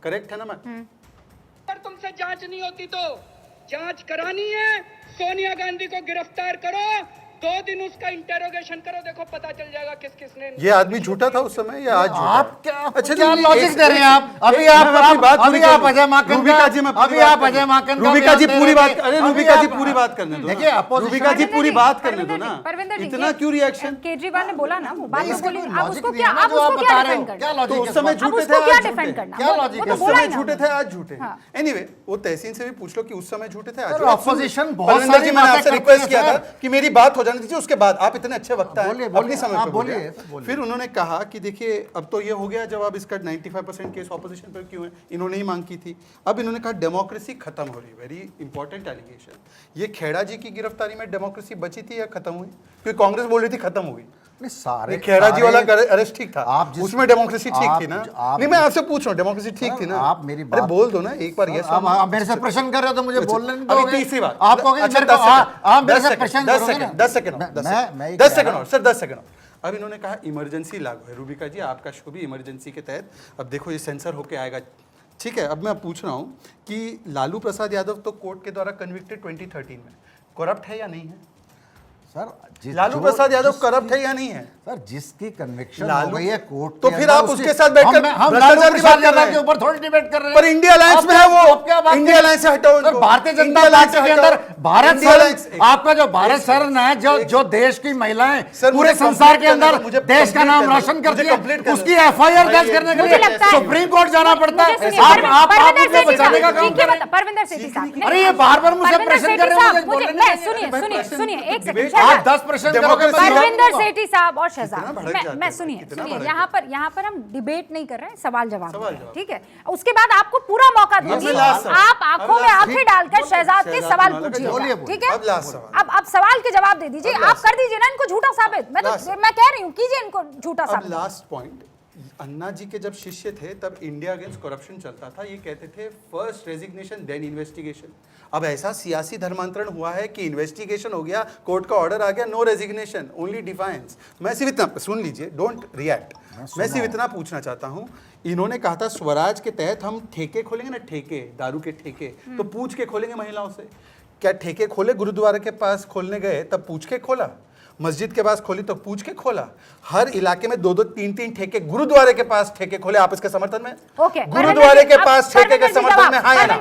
करेक्ट है ना मैम? अगर तुमसे जांच नहीं होती तो जांच करानी है, सोनिया गांधी को गिरफ्तार करो, 2 दिन उसका इंटेरोगेशन करो, देखो पता चल जाएगा किस किसने। ये आदमी झूठा था उस समय या आज झूठा? आप क्या लॉजिक दे रहे हैं आप? अभी आप अजय माकन रूबिका जी में अभी आप अजय माकन रूबिका जी पूरी बात, अरे रूबिका जी पूरी बात करने दो। देखिए रूबिका जी पूरी बात करने दो ना, इतना क्यों रिएक्शन? केजरीवाल ने बोला ना, वो बात बोली, अब उसको क्या डिफेंड करना? तो उस समय झूठे थे, क्या डिफेंड करना? क्या लॉजिक है? उस समय झूठे थे, आज झूठे हैं। एनीवे वो तहसीन से भी पूछ लो कि उस समय झूठे थे, आज ऑपोजिशन बहुत सारी मैंने आपसे रिक्वेस्ट किया था कि मेरी बात हो जाने दीजिए, उसके बाद आप इतने अच्छे वक्ता हैं, अपनी समय पे बोलिए। फिर उन्होंने कहा कि देखिए अब तो ये हो गया जवाब इसका, 95% केस ऑपोजिशन पर क्यों है, इन्होंने ही मांग की थी। अब इन्होंने कहा डेमोक्रेसी खत्म हो रही, वेरी इंपॉर्टेंट एलिगेशन। ये खेड़ा जी की गिरफ्तारी में डेमोक्रेसी बची थी या खत्म हुई? क्योंकि कांग्रेस बोल रही थी खत्म हुई। सारे खेड़ा जी वाला अरेस्ट ठीक था, उसमें डेमोक्रेसी ठीक थी ना? नहीं मैं आपसे पूछ रहा हूँ, डेमोक्रेसी ठीक थी ना? आप मेरी बात बोल दो ना एक बार। ये आप मेरे से प्रश्न कर रहे हो तो मुझे बोलने दो। तीसरी बात आप कहोगे 10 सेकंड और सर 10 सेकंड। अब इन्होंने कहा इमरजेंसी लागू है। रूबिका जी आपका शो भी इमरजेंसी के तहत, अब देखो ये सेंसर होके आएगा, ठीक है? अब मैं पूछ रहा हूँ कि लालू प्रसाद यादव तो कोर्ट के द्वारा कन्विक्टेड 2013 में, करप्ट है या नहीं है? सर लालू प्रसाद यादव करप्ट है या नहीं है? सर जिसकी कन्विक्शन हो गई है कोर्ट, तो फिर आप उसके साथ बैठकर हम लालू प्रसाद यादव के ऊपर थोड़ी डिबेट कर रहे हैं। पर इंडिया अलायंस में है वो, इंडिया अलायंस से हटाओ इनको। भारतीय जनता पार्टी के अंदर भारत शरण, आपका जो भारत शरण है, जो देश की महिलाएं पूरे संसार के अंदर देश का नाम रोशन करती है, उसकी एफआईआर दर्ज करने के लिए सुप्रीम कोर्ट जाना पड़ता है। आप मुझे बचाने का काम कर रहे हैं। परविंदर सेठी साहब, अरे ये बार-बार मुझे प्रश्न कर रहे हैं। सुनिए एक सेकंड, आप 10 प्रश्न करोगे। परविंदर सेठी साहब और शहजाद, मैं सुनिए यहाँ पर हम डिबेट नहीं कर रहे हैं, सवाल जवाब, ठीक है? उसके बाद आपको पूरा मौका दूंगी, आप आंखों में आंखें डालकर शहजाद के सवाल पूछिए, ठीक है? अब सवाल के जवाब दे दीजिए, आप कर दीजिए ना इनको झूठा साबित। मैं कह रही हूँ कीजिए इनको झूठा साबित। लास्ट पॉइंट, अन्ना जी के जब शिष्य थे तब इंडिया अगेंस्ट करप्शन चलता था, ये कहते थे फर्स्ट रेजिग्नेशन देन इन्वेस्टिगेशन। अब ऐसा सियासी धर्मांतरण हुआ है कि इन्वेस्टिगेशन हो गया, कोर्ट का ऑर्डर आ गया, नो रेजिग्नेशन ओनली डिफाइंस। मैं सिर्फ इतना, सुन लीजिए, डोंट रिएक्ट, मैं सिर्फ इतना पूछना चाहता हूं, इन्होंने कहा था स्वराज के तहत हम ठेके खोलेंगे ना, ठेके, दारू के ठेके, तो पूछ के खोलेंगे महिलाओं से। क्या ठेके खोले? गुरुद्वारा के पास खोलने गए तब पूछ के खोला? मस्जिद के पास खोली तो पूछ के खोला। हर इलाके में 2-2, 3-3 ठेके, गुरुद्वारे के पास ठेके खोले। आप इसके समर्थन में? ओके, गुरुद्वारे के पास ठेके के समर्थन में हाँ या ना?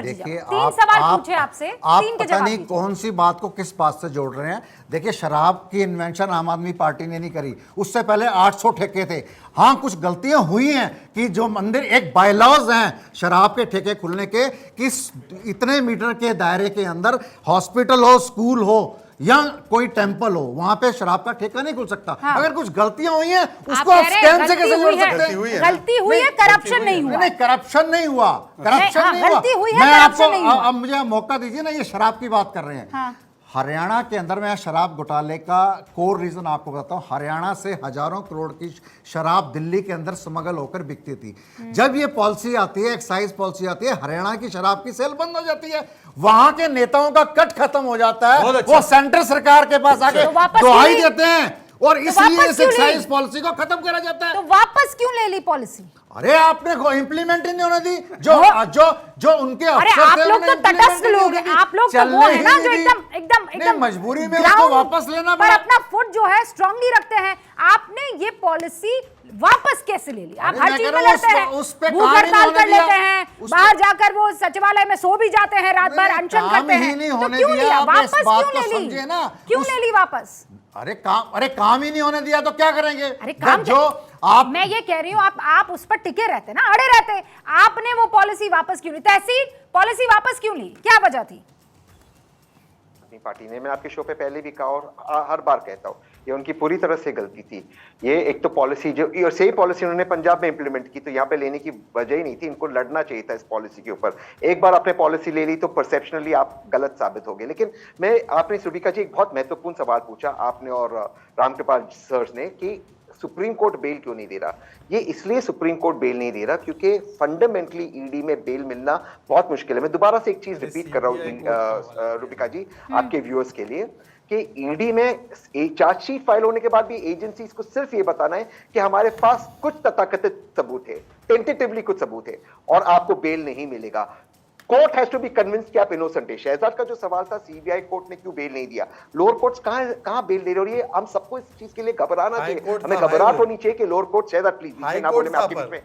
देखिए, तीन सवाल पूछे आपसे, आप तीन के पता जवाब नहीं दीजिए। कौन सी बात को किस बात से जोड़ रहे हैं। देखिए, शराब की इन्वेंशन आम आदमी पार्टी ने नहीं करी, उससे पहले 800 ठेके थे। हाँ, कुछ गलतियां हुई हैं कि जो मंदिर, एक बायलॉज हैं शराब के ठेके खुलने के, कि इतने मीटर के दायरे के अंदर हॉस्पिटल हो, स्कूल हो या कोई टेंपल हो, वहां पे शराब का ठेका नहीं खुल सकता। हाँ। अगर कुछ गलतियां हुई हैं उसको आप स्कैम से कैसे जोड़ सकते हैं? गलती हुई है, करप्शन नहीं हुआ। नहीं, करप्शन नहीं हुआ, करप्शन नहीं हुआ। गलती हुई है, मैं करप्शन नहीं हुआ। अब मुझे मौका दीजिए ना, ये शराब की बात कर रहे हैं। हाँ। हरियाणा के अंदर मैं शराब घोटाले का कोर रीजन आपको बताता हूं। हरियाणा से हजारों करोड़ की शराब दिल्ली के अंदर स्मगल होकर बिकती थी। जब ये पॉलिसी आती है, एक्साइज पॉलिसी आती है, हरियाणा की शराब की सेल बंद हो जाती है, वहां के नेताओं का कट खत्म हो जाता है। वो सेंट्रल सरकार के पास आके दुहाई देते हैं और इसलिए इस एक्साइज पॉलिसी को खत्म करा जाता है। तो वापस क्यों ले ली पॉलिसी? अरे आपने इंप्लीमेंट ही नहीं होने दी। जो उनके अरे अफसर आप थे, लोग तो उन्होंने तटस्थ implement लोग ही हैं, नहीं दी। आप लोग तो चलने वो है ही ना नहीं जो दी। एकदम नहीं, मजबूरी में उसको ground वापस लेना पर पड़ा। अपना फुट जो है स्ट्रांगली रखते हैं। आपने ये पॉलिसी वापस कैसे ले ली? आप अरे हर मैं चीज कह में रहा हूं, लड़ते हैं, उस पे भूख काम ही नहीं हड़ताल होने कर दिया। लेते हैं, उस बाहर जाकर वो सचिवालय में सो भी जाते हैं, रात भर अनशन काम करते ही हैं। नहीं तो होने क्यों दिया, लिया आप वापस? इस बात क्यों को ले ली? समझिए ना। क्यों ले ली वापस? अरे काम ही नहीं होने दिया तो क्या करेंगे? अरे काम जो आप, मैं ये कह रही हूँ, आप उस पर टिके रहते ना, अड़े रहते। आपने वो पॉलिसी वापस क्यों ली? तहसील पॉलिसी वापस क्यों ली? क्या वजह थी? अपनी पार्टी ने, मैं आपके शो पे पहले भी कहा और हर बार कहता हूँ, ये उनकी पूरी तरह से गलती थी। ये एक तो पॉलिसी जो, और सही पॉलिसी उन्होंने पंजाब में इंप्लीमेंट की, तो यहाँ पे लेने की वजह ही नहीं थी। इनको लड़ना चाहिए था इस पॉलिसी के ऊपर। एक बार आपने पॉलिसी ले ली तो परसेप्शनली आप गलत साबित हो गए। लेकिन आपने सुबीका जी एक बहुत महत्वपूर्ण सवाल पूछा आपने और रामकृपाल सर ने, कि सुप्रीम कोर्ट बेल क्यों नहीं दे रहा। ये इसलिए सुप्रीम कोर्ट बेल नहीं दे रहा क्योंकि फंडामेंटली ईडी में बेल मिलना बहुत मुश्किल है। मैं दोबारा से एक चीज रिपीट कर रहा हूँ रूबिका जी, आपके व्यूअर्स के लिए, कि ईडी में चार्जशीट फाइल होने के बाद भी एजेंसीज को सिर्फ ये बताना है कि हमारे पास कुछ तथाकथित सबूत है, टेंटेटिवली कुछ सबूत है, और आपको बेल नहीं मिलेगा। Court has to be convinced कि आप इनोसेंट है। शहजाद का जो सवाल था, सीबीआई कोर्ट ने क्यों बेल नहीं दिया, लोअर कोर्ट्स कहां बेल दे रहे, और ये हम सबको इस चीज के लिए घबराना चाहिए, हमें घबराहट होनी चाहिए कि लोअर कोर्ट, शहजाद प्लीज ना बोले, मैं आपके बीच में।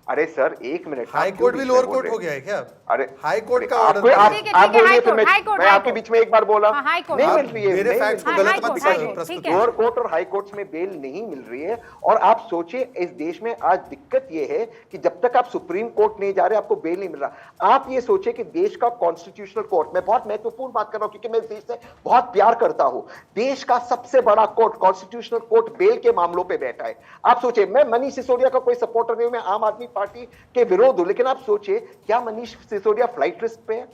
अरे सर एक मिनट, हाई कोर्ट भी लोअर कोर्ट हो गया है क्या? अरे हाई कोर्ट का आप ऑर्डर, आप बोलिए, फिर मैं आपके बीच में एक बार बोला, नहीं मिल रही है, मेरे फैक्ट्स को गलत मत प्रस्तुत। लोअर कोर्ट और हाई कोर्ट्स में बेल नहीं मिल रही है। और आप सोचिए, इस देश में आज दिक्कत यह है कि जब तक आप सुप्रीम कोर्ट नहीं जा रहे, आपको बेल नहीं मिल रहा। आप ये सोचिए कि देश का कॉन्स्टिट्यूशनल कोर्ट, मैं बहुत महत्वपूर्ण बात कर रहा हूं क्योंकि मैं इस देश से बहुत प्यार करता हूं, देश का सबसे बड़ा कोर्ट, कॉन्स्टिट्यूशनल कोर्ट, बेल के मामलों पर बैठा है। आप सोचिए, मैं मनीष सिसोदिया का कोई सपोर्टर नहीं हूं, मैं आम आदमी पार्टी के विरोध हूं, लेकिन आप सोचिए, क्या मनीष सिसोदिया फ्लाइट रिस्क पे है?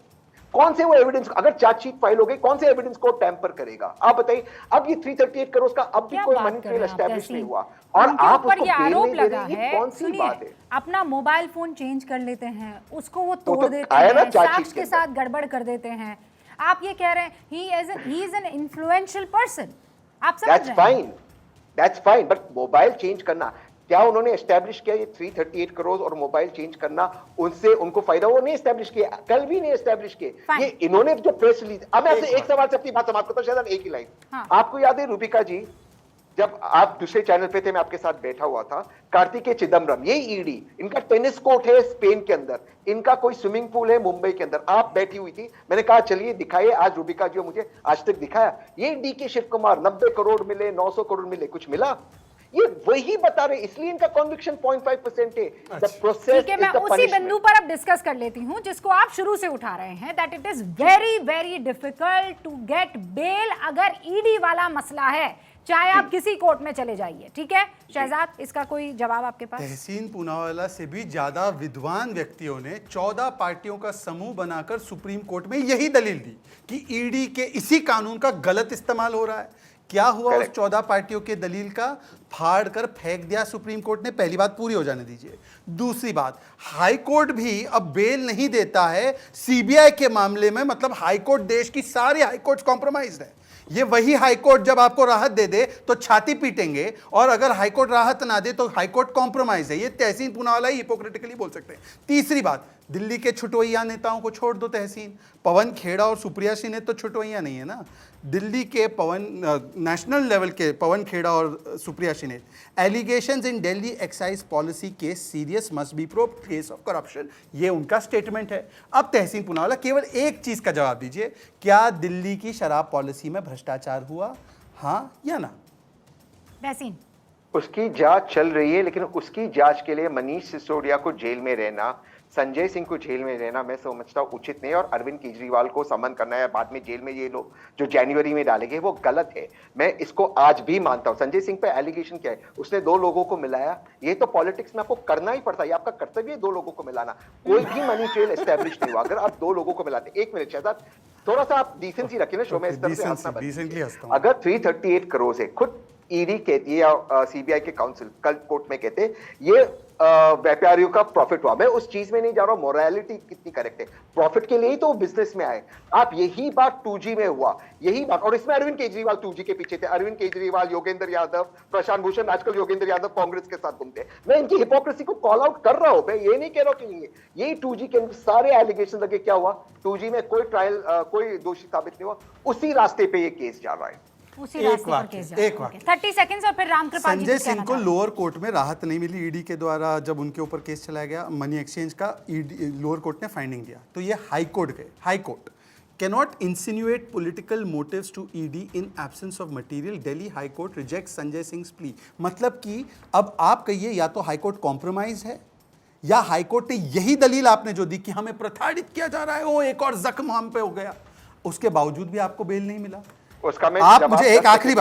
कौन से वो एविडेंस, अगर चार्जशीट फाइल हो गई, कौन से एविडेंस को टैंपर करेगा? आप बताइए। अब ये 338 करोड़ का अब भी कोई मनी ट्रेल एस्टैब्लिश नहीं हुआ, और आप उसको बेल नहीं दे रहे, ये कौन सी बात है? अपना मोबाइल फोन चेंज कर लेते हैं, उसको वो तोड़ तो देते आया ना हैं, चार्जशीट साक्ष्य के साथ गड़बड़ कर देते हैं। आप ये कह रहे हैं he is an influential person. आप समझ रहे हैं? That's fine, but mobile change करना, क्या उन्होंने एस्टैब्लिश किया ये 338 करोड़ और मोबाइल चेंज करना उनसे उनको फायदा? वो नहीं एस्टैब्लिश किया, कल भी नहीं एस्टैब्लिश किए। ये इन्होंने जो प्रेस रिलीज, अब मैं आपसे एक सवाल से अपनी बात समाप्त करता हूं, शायद एक ही लाइन। आपको याद है रूबिका जी, जब आप दूसरे चैनल पे थे, मैं आपके साथ बैठा हुआ था, कार्तिकेय चिदम्बरम, ये ईडी, इनका टेनिस कोर्ट है स्पेन के अंदर, इनका कोई स्विमिंग पूल है मुंबई के अंदर, आप बैठी हुई थी, मैंने कहा चलिए दिखाइए। आज रूबिका जी मुझे आज तक दिखाया, ये डी के शिव कुमार 90 करोड़ मिले, 900 करोड़ मिले, कुछ मिला? ये वही बता रहे, इसलिए इनका कन्विक्शन 0.5% है। द प्रोसेस, ठीक है, मैं उसी बिंदु पर अब डिस्कस कर लेती हूं जिसको आप शुरू से उठा रहे हैं, that it is very very difficult to get bail अगर ईडी वाला मसला है, चाहे आप किसी कोर्ट में चले जाइए। ठीक है शहजाद, इसका कोई जवाब आपके पास? तहसीन पूनावाला से भी ज्यादा विद्वान व्यक्तियों ने 14 पार्टियों का समूह बनाकर सुप्रीम कोर्ट में यही दलील दी कि ईडी के इसी कानून का गलत इस्तेमाल हो रहा है। क्या हुआ उस 14 पार्टियों के दलील का? फाड़ कर फेंक दिया सुप्रीम कोर्ट ने। पहली बात पूरी हो जाने दीजिए। दूसरी बात, हाई कोर्ट भी अब बेल नहीं देता है सीबीआई के मामले में, मतलब हाई कोर्ट, देश की सारी हाई कोर्ट कॉम्प्रोमाइज्ड है। ये वही हाई कोर्ट जब आपको राहत दे दे तो छाती पीटेंगे, और अगर हाई कोर्ट राहत ना दे तो हाई कोर्ट कॉम्प्रोमाइज है। ये तहसीन पूनावाला ही हिपोक्रेटिकली बोल सकते हैं। तीसरी बात, दिल्ली के छुटवैया नेताओं को छोड़ दो तहसीन, पवन खेड़ा और सुप्रिया सिन्हा तो छुटवैया नहीं है ना, दिल्ली के नेशनल लेवल के पवन खेड़ा और Supriya Sinha. Allegations in Delhi excise policy case serious, must be proved case of corruption, ये उनका स्टेटमेंट है। अब तहसीन पूनावाला केवल एक चीज का जवाब दीजिए, क्या दिल्ली की शराब पॉलिसी में भ्रष्टाचार हुआ, हाँ या ना? तहसीन, उसकी जांच चल रही है, लेकिन उसकी जांच के लिए मनीष सिसोदिया को जेल में रहना, संजय सिंह को जेल में रहना मैं समझता हूँ उचित नहीं, और अरविंद केजरीवाल को समन करना है बाद में जेल में ये लोग जो जनवरी में डालेंगे वो गलत है। मैं इसको आज भी मानता हूँ। संजय सिंह पे एलिगेशन क्या है, उसने 2 लोगों को मिलाया, ये तो पॉलिटिक्स में आपको करना ही पड़ता है, ये आपका कर्तव्य है 2 लोगों को मिलाना। कोई भी मनी ट्रेल एस्टेब्लिश नहीं हुआ अगर आप 2 लोगों को मिलाते। 1 मिनट शहजाद, थोड़ा सा आप डिसेंसी रखिए ना शो में, इस तरह से हंसना बंद। अगर 338 करोड़ है, खुद ईडी कहती है या सीबीआई के काउंसिल कल कोर्ट में कहते ये व्यापारियों का प्रॉफिट हुआ। मैं उस चीज में नहीं जा रहा हूं, मोरालिटी कितनी करेक्ट है, प्रॉफिट के लिए ही तो बिजनेस में आए आप। यही बात 2G में हुआ, यही बात, और इसमें अरविंद केजरीवाल 2G के पीछे थे। अरविंद केजरीवाल, योगेंद्र यादव, प्रशांत भूषण, आजकल योगेंद्र यादव कांग्रेस के साथ घूमते हैं। मैं इनकी हिपोक्रेसी को कॉल आउट कर रहा हूं, मैं ये नहीं कह रहा हूं कि नहीं है। यही 2G के सारे एलिगेशन लगे, क्या हुआ 2G में कोई ट्रायल कोई दोषी साबित नहीं हुआ, उसी रास्ते पे ये केस जा रहा है। एक वाक्य 30 सेकंड्स और फिर रामकृपाल जी संजय सिंह को लोअर कोर्ट में राहत नहीं मिली ईडी के द्वारा जब उनके ऊपर केस चलाया गया मनी एक्सचेंज का, लोअर कोर्ट ने फाइंडिंग दिया तो ये हाई कोर्ट गए। High court cannot insinuate political motives to ED in absence of material, Delhi high court reject Sanjay Singh plea. मतलब कि अब आप कहिए या तो हाई कोर्ट कॉम्प्रोमाइज है या हाई कोर्ट ने यही दलील आपने जो दी कि हमें प्रताड़ित किया जा रहा है, वो एक और जख्म हम पे हो गया, उसके बावजूद भी आपको बेल नहीं मिला। उसका मैं आप मुझे एक आखिरी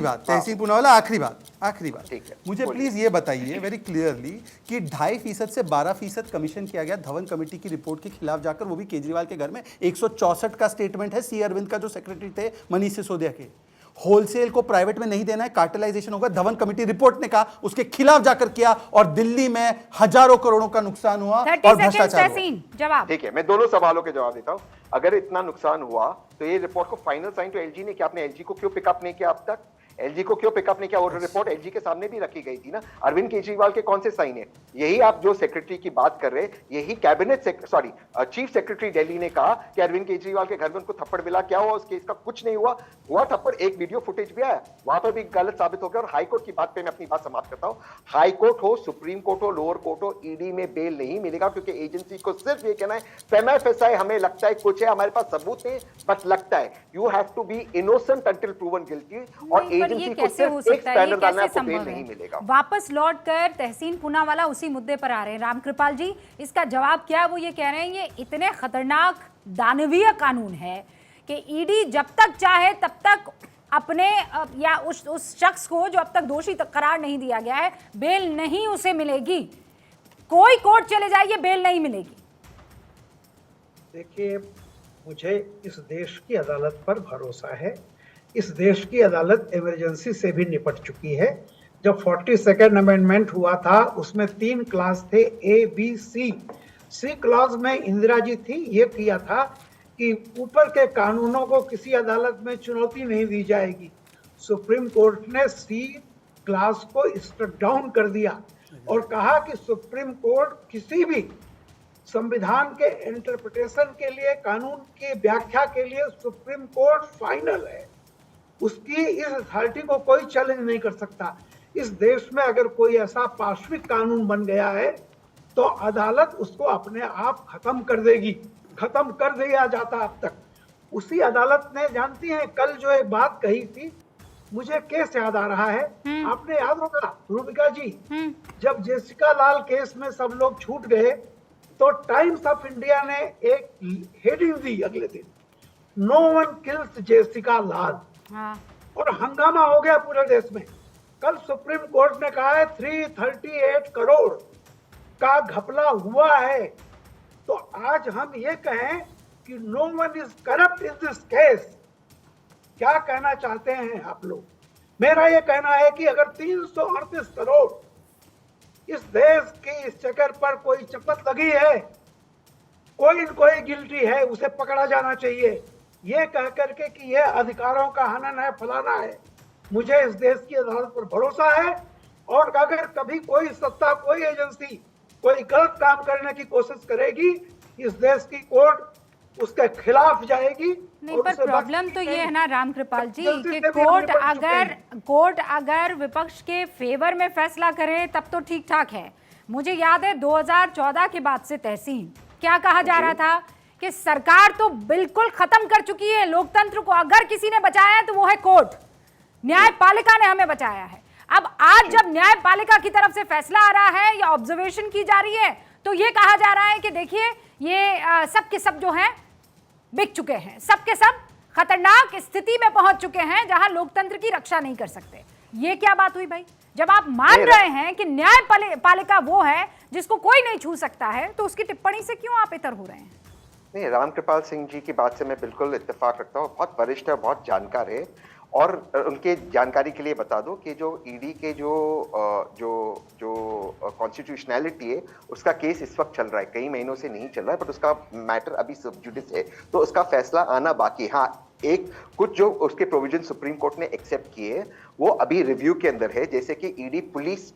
बात तहसीन पूनावाला, आखिरी बात मुझे प्लीज ये बताइए वेरी क्लियरली कि 2.5% से 12% कमीशन किया गया धवन कमेटी की रिपोर्ट के खिलाफ जाकर, वो भी केजरीवाल के घर में। 164 का स्टेटमेंट है सी अरविंद का जो सेक्रेटरी थे मनीष सिसोदिया के। होलसेल को प्राइवेट में नहीं देना है, कार्टेलाइजेशन होगा, धवन कमेटी रिपोर्ट ने कहा, उसके खिलाफ जाकर किया और दिल्ली में हजारों करोड़ों का नुकसान हुआ और भ्रष्टाचार जवाब। ठीक है, मैं दोनों सवालों के जवाब देता हूं। अगर इतना नुकसान हुआ तो ये रिपोर्ट को फाइनल साइन तो एलजी ने किया, आपने एलजी को क्यों पिकअप नहीं किया अब तक? एलजी को क्यों पिकअप नहीं किया? और रिपोर्ट एलजी के सामने भी रखी गई थी ना। अरविंद केजरीवाल के कौन से साइन है? यही आप जो सेक्रेटरी की बात कर रहे हैं, यही चीफ सेक्रेटरी दिल्ली ने कहा कि अरविंद केजरीवाल के घर में उनको थप्पड़ मिला। क्या हुआ उस केस का? कुछ नहीं हुआ थप्पड़, एक वीडियो फुटेज भी आया, वहां पर भी गलत साबित हो गया। और हाई कोर्ट की बात पे मैं अपनी बात समाप्त करता हूं। हाई कोर्ट हो, सुप्रीम कोर्ट हो, लोअर कोर्ट हो, ईडी में बेल नहीं मिलेगा, क्योंकि एजेंसी को सिर्फ ये कहना है फेमा फेसाई हमें लगता है कुछ है, हमारे पास सबूत नहीं, बस लगता है। You have to be innocent until proven guilty, और एजेंसी को सिर्फ एक स्टैंडर्ड डालना है, आपको बेल नहीं मिलेगा। वापस लौटकर तहसीन पूनावाला उसी मुद्दे पर आ रहे हैं। रामकृपाल जी, इसका जवाब क्या? वो ये कह रहे हैं ये इतने खतरनाक दानवीय कानून है कि ईडी जब तक चाहे तब तक अपने या उस शख्स को जो अब तक दोषी करार नहीं दिया गया है, बेल नहीं उसे मिलेगी। कोई कोर्ट चले जाइए, बेल नहीं मिलेगी। देखिए, मुझे इस देश की अदालत पर भरोसा है। इस देश की अदालत इमरजेंसी से भी निपट चुकी है। जब 42nd अमेंडमेंट हुआ था उसमें 3 क्लास थे, A B C. C clause में इंदिरा जी थी, ये किया था कि ऊपर के कानूनों को किसी अदालत में चुनौती नहीं दी जाएगी। सुप्रीम कोर्ट ने सी क्लास को स्ट्रक डाउन कर दिया और कहा कि सुप्रीम कोर्ट किसी भी संविधान के इंटरप्रिटेशन के लिए, कानून की व्याख्या के लिए सुप्रीम कोर्ट फाइनल है। उसकी इस अथॉरिटी को कोई चैलेंज नहीं कर सकता। इस देश में अगर कोई ऐसा पाशविक कानून बन गया है तो अदालत उसको अपने आप खत्म कर देगी। खत्म कर दिया जाता अब तक। उसी अदालत ने, जानती हैं, कल जो एक बात कही थी, मुझे केस याद आ रहा है, आपने याद होगा रूबिका जी, जब जेसिका लाल केस में सब लोग छूट गए तो टाइम्स ऑफ इंडिया ने एक हेडिंग दी अगले दिन, नो वन किल्स जेसिका लाल। और हंगामा हो गया पूरे देश में। कल सुप्रीम कोर्ट ने कहा है 338 करोड़ का घपला हुआ है। तो आज हम ये कहें कि no one is corrupt in this case, क्या कहना चाहते हैं आप लोग? मेरा ये कहना है कि अगर 338 करोड़ इस देश की इस चक्कर पर कोई चपत लगी है, कोई न कोई गिल्टी है, उसे पकड़ा जाना चाहिए। ये कह करके कि ये अधिकारों का हनन है, फलाना है, मुझे इस देश की अदालत पर भरोसा है। और अगर कभी कोई सत्ता, कोई एजेंसी कोई गलत काम करने की कोशिश करेगी, इस देश की कोर्ट उसके खिलाफ जाएगी। नहीं, और पर उसे प्रॉब्लम बख्शेगी तो ये नहीं। है ना रामकृपाल जी गलती कि से भी हम कोर्ट निपट चुके हैं। अगर विपक्ष के फेवर में फैसला करे तब तो ठीक ठाक है। मुझे याद है 2014 के बाद से तहसीन क्या कहा जा रहा था कि सरकार तो बिल्कुल खत्म कर चुकी है लोकतंत्र को, अगर किसी ने बचाया है तो वो है कोर्ट, न्यायपालिका ने हमें बचाया है। अब आज जब न्यायपालिका की तरफ से फैसला आ रहा है या ऑब्जर्वेशन की जा रही है तो ये कहा जा रहा है कि देखिए ये सब के सब जो हैं बिक चुके हैं, सब के सब खतरनाक स्थिति में पहुंच चुके हैं जहां लोकतंत्र की रक्षा नहीं कर सकते। ये क्या बात हुई भाई? जब आप मान रहे हैं कि न्यायपालिका वो है जिसको कोई नहीं छू सकता है, तो उसकी टिप्पणी से क्यों आप इतर हो रहे हैं? नहीं, रामकृपाल सिंह जी की बात से मैं बिल्कुल इत्तेफाक रखता हूँ। बहुत वरिष्ठ है, बहुत जानकार है। और उनके जानकारी के लिए बता दूं कि जो ईडी के जो कॉन्स्टिट्यूशनैलिटी है उसका केस इस वक्त चल रहा है, कई महीनों से नहीं चल रहा है, बट उसका मैटर अभी सब जुडिस है, तो उसका फैसला आना बाकी है। हाँ, एक कुछ जो उसके प्रोविजन सुप्रीम कोर्ट ने एक्सेप्ट किए वो अभी रिव्यू के अंदर है, जैसे कि ईडी पुलिस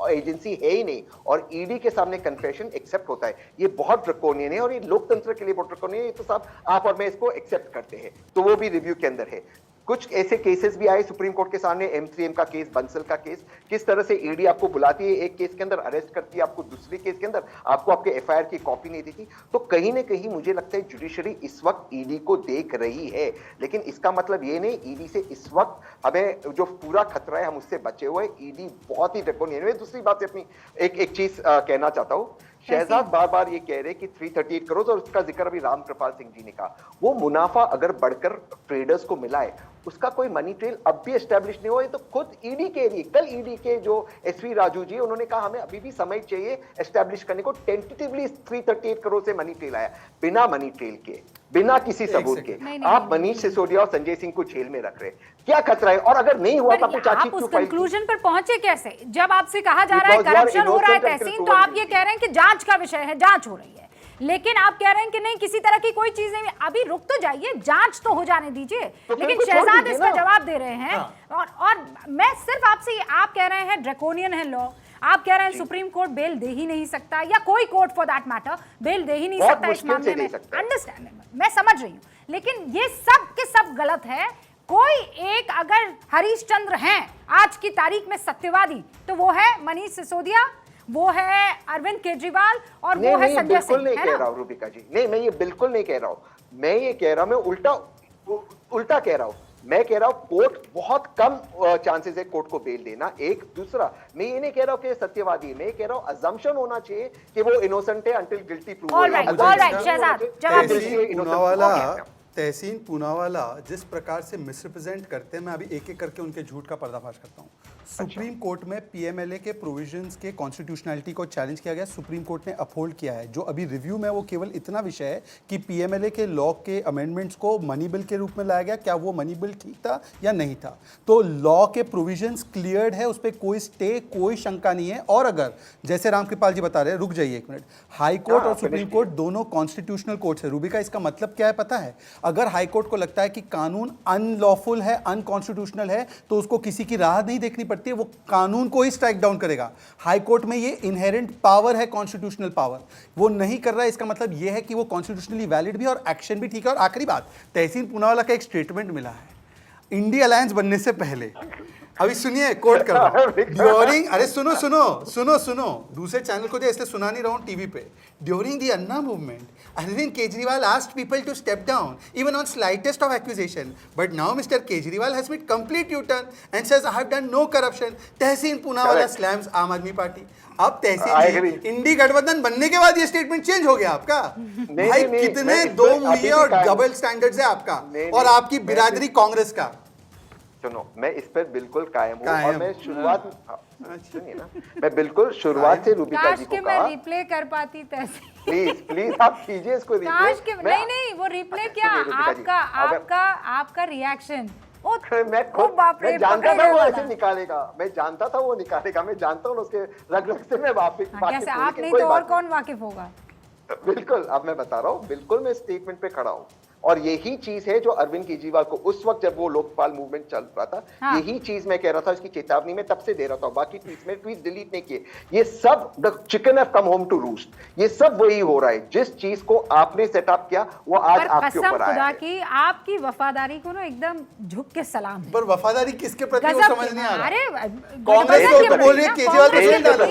एजेंसी है ही नहीं और ईडी के सामने कन्फेशन एक्सेप्ट होता है, ये बहुत ड्रकोनियन है और ये लोकतंत्र के लिए बहुत ड्रकोनियन है। ये तो साहब आप और मैं इसको एक्सेप्ट करते हैं, तो वो भी रिव्यू के अंदर है। कुछ ऐसे केसेस भी आए सुप्रीम कोर्ट के सामने, M3M का केस, बंसल का केस, किस तरह से ईडी आपको बुलाती है एक केस के अंदर, अरेस्ट करती है आपको दूसरे केस के अंदर, आपको आपके FIR की कॉपी नहीं देती। तो कहीं ना कहीं मुझे लगता है जुडिशरी इस वक्त ईडी को देख रही है, लेकिन इसका मतलब ये नहीं ईडी से इस वक्त हमें जो पूरा खतरा है हम उससे बचे हुए। ईडी बहुत ही ड्रैकोनियन है। दूसरी बात अपनी एक चीज कहना चाहता हूँ, शहजाद बार बार ये कह रहे कि 338 करोड़, और उसका जिक्र अभी रामकृपाल सिंह जी ने कहा, वो मुनाफा अगर बढ़कर ट्रेडर्स को मिला है उसका कोई मनी ट्रेल अब भी एस्टेब्लिश नहीं हुआ। ये तो खुद ईडी के लिए कल ईडी के जो SV राजू जी उन्होंने कहा हमें अभी भी समय चाहिए एस्टेब्लिश करने को। टेंटेटिवली 338 करोड़ से मनी ट्रेल आया, बिना मनी ट्रेल के, बिना किसी सबूत के। आप मनीष सिसोदिया और संजय सिंह को जेल में रख रहे, क्या खतरा है? और अगर नहीं हुआ तो आप उस कंक्लूजन पर पहुंचे कैसे? जब आपसे कहा जा रहा है करप्शन हो रहा है तहसीन, तो आप ये कह रहे हैं कि जांच का विषय है, जांच हो रही है, लेकिन आप कह रहे हैं कि नहीं किसी तरह की कोई चीज नहीं। अभी रुक तो जाइए, जांच तो हो जाने दीजिए। लेकिन शहजाद इसका जवाब दे रहे हैं। और मैं सिर्फ आपसे, आप कह रहे हैं ड्रैकोनियन है लॉ, आप कह रहे हैं सुप्रीम कोर्ट बेल दे ही नहीं सकता, या कोई court for that matter bail दे ही नहीं सकता इस मामले में। अंडरस्टैंड, मैं समझ रही हूँ, लेकिन ये सब के सब गलत है। कोई एक अगर हरीशचंद्र हैं आज की तारीख में सत्यवादी, तो वो है मनीष सिसोदिया, वो है अरविंद केजरीवाल और वो है संजय सिंह। बिल्कुल नहीं कह रहा हूं रूबिका जी, नहीं मैं ये बिल्कुल नहीं कह रहा हूं। मैं ये कह रहा हूं, मैं उल्टा कह रहा हूं। मैं कह रहा हूं कोर्ट बहुत कम चांसेस है कोर्ट को बेल देना। एक दूसरा, मैं ये नहीं कह रहा हूं कि सत्यवादी है, मैं ये कह रहा हूं अजम्पशन होना चाहिए कि वो इनोसेंट है अंटिल गिल्टी प्रूव हो जाए। तहसीन पूनावाला जिस प्रकार से मिसरिप्रेजेंट करते हैं, मैं अभी एक एक करके उनके झूठ का पर्दाफाश करता हूँ। सुप्रीम कोर्ट में PMLA के प्रोविजंस के कॉन्स्टिट्यूशनलिटी को चैलेंज किया गया, सुप्रीम कोर्ट ने अपहोल्ड किया है। जो अभी रिव्यू में वो केवल इतना विषय है कि PMLA के लॉ के अमेंडमेंट्स को मनी बिल के रूप में लाया गया, क्या वो मनी बिल ठीक था या नहीं था। तो लॉ के प्रोविजंस क्लियर्ड है, उस पर कोई स्टे, कोई शंका नहीं है। और अगर जैसे रामकृपाल जी बता रहे हैं, रुक जाइए एक मिनट, हाई कोर्ट और सुप्रीम कोर्ट दोनों कॉन्स्टिट्यूशनल कोर्ट है। रूबिका, इसका मतलब क्या है पता है? अगर हाई कोर्ट को लगता है कि कानून अनलॉफुल है, अनकॉन्स्टिट्यूशनल है, तो उसको किसी की राह नहीं देखनी पड़ती है, वो कानून को ही स्ट्राइक डाउन करेगा। हाई कोर्ट में ये इनहेरेंट पावर है, कॉन्स्टिट्यूशनल पावर, वो नहीं कर रहा है। इसका मतलब ये है कि वो कॉन्स्टिट्यूशनली वैलिड भी और एक्शन भी ठीक है। और आखिरी बात, तहसीन पूनावाला का एक स्टेटमेंट मिला है इंडिया अलायंस बनने से पहले, अभी सुनिए, कोट कर रहा हूं, ड्यूरिंग, अरे सुनो सुनो सुनो सुनो, दूसरे चैनल को इसलिए सुना नहीं रहा हूं टीवी पे। During the Anna movement, Arvind Kejriwal asked people to step down, even on slightest of accusation. But now Mr. Kejriwal has made complete U-turn and says, I have done no corruption. Tehseen Poonawala slams Aam आदमी party. अब तहसीन इंडी गठबंधन बनने के बाद ये statement change हो गया आपका। भाई कितने दो मुहैया और डबल स्टैंडर्ड्स है आपका और आपकी बिरादरी कांग्रेस का। सुनो, मैं इस पर बिल्कुल कायम हूँ और मैं शुरुआत, सुनिए ना, मैं बिल्कुल शुरुआत से रूबिका जी को कहा, मैं रिप्ले कर पाती तहसीन, प्लीज प्लीज आप कीजिए इसको रिप्ले। नहीं वो रिप्ले क्या, आपका रिएक्शन, मैं जानता था वो ऐसे निकालेगा, मैं जानता था वो निकालेगा, मैं जानता हूँ उसके रग रग से मैं वाकिफ कैसे आप नहीं तो और कौन वाकिफ होगा। बिल्कुल, अब मैं बता रहा हूँ, बिल्कुल मैं स्टेटमेंट पे खड़ा हूँ। और यही चीज है जो अरविंद केजरीवाल को उस वक्त जब वो लोकपाल मूवमेंट चल रहा था, हाँ। यही चीज मैं कह रहा था, इसकी चेतावनी में तब से दे रहा था। बाकी ट्वीट डिलीट नहीं किए। ये सब the chicken have come home to roost, ये सब वही हो रहा है। जिस चीज को आपने सेटअप किया वो आज आपके ऊपर आया है। की आपकी वफादारी को ना एकदम झुक के सलाम है। पर वफादारी किसके प्रति वो समझ नहीं आ रहा। अरे कांग्रेस तो बोल रही है केजरीवाल को जेल डालो,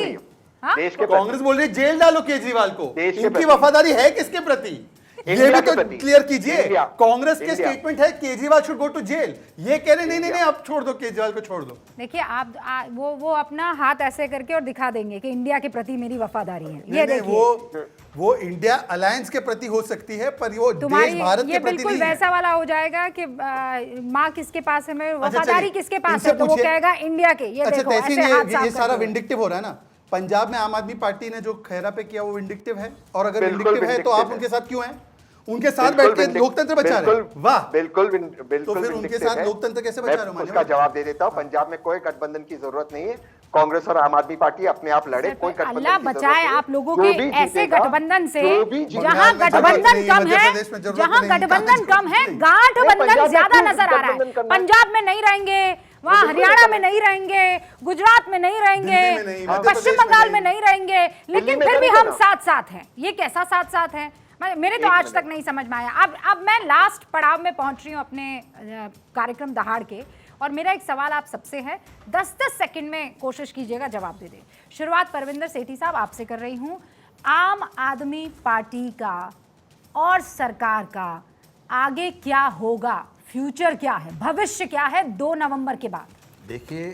देश के कांग्रेस बोल रही है जेल डालो केजरीवाल को। देश के इनकी प्रति। वफादारी है किसके प्रति, ये इंडिया भी के तो प्रति। क्लियर कीजिए। इंडिया। कांग्रेस के इंडिया। स्टेटमेंट है Kejriwal should go to jail, ये कह रहे नहीं आप छोड़ दो, केजरीवाल को छोड़ दो। देखिए आप वो अपना हाथ ऐसे करके और दिखा देंगे कि इंडिया के प्रति मेरी वफादारी है। ये नहीं, देखिए वो इंडिया अलायंस के प्रति हो सकती है, पर वो देश भारत ये के प्रति बिल्कुल नहीं है। वैसा वाला हो जाएगा कि माँ किसके पास है, मैं वफादारी चलिए, किसके पास इनसे है, तो वो पूछिए। कहेगा इंडिया के। ये अच्छा देखो तहसीन, ऐसे हाथ साफ ये सारा करते हुए। विंडिक्टिव हो रहा है ना। पंजाब में आम आदमी पार्टी ने जो खैरा पे किया वो विंडिक्टिव है, और अगर बिल्कुल विंडिक्टिव है तो आप vindictive उनके साथ क्यों हैं? उनके साथ बैठ के लोकतंत्र बचा रहे हैं। वाह, बिल्कुल तो फिर उनके साथ लोकतंत्र कैसे बचा रहे हो? उसका जवाब दे देता हूँ। पंजाब में कोई गठबंधन की जरूरत नहीं है। कांग्रेस और आम आदमी पार्टी अपने आप लड़े, कोई गठबंधन अल्लाह की जरूरत बचाए नहीं है। आप लोगों जो के भी ऐसे जीतेगा, गठबंधन से जो भी जीतेगा, जहां गठबंधन कम है, जहां गठबंधन कम है, गांठबंधन पंजाब में ज्यादा क्यों नजर आ रहा गठबंधन है। करना है? पंजाब में नहीं रहेंगे, वहाँ हरियाणा में नहीं रहेंगे, गुजरात में नहीं रहेंगे, दिल्ली में नहीं, मध्य पश्चिम प्रदेश में बंगाल में नहीं। नहीं रहेंगे, लेकिन में फिर भी करेंगे हम ना। साथ साथ हैं। ये कैसा साथ साथ है, मेरे तो आज तक नहीं समझ में आया। अब मैं लास्ट पड़ाव में पहुंच रही हूँ अपने कार्यक्रम दहाड़ के, और मेरा एक सवाल आप सबसे है, 10-10 सेकंड में कोशिश कीजिएगा जवाब दे दे। शुरुआत परविंदर सेठी साहब आपसे कर रही हूँ। आम आदमी पार्टी का और सरकार का आगे क्या होगा, फ्यूचर क्या है, भविष्य क्या है 2 नवंबर के बाद? देखिए,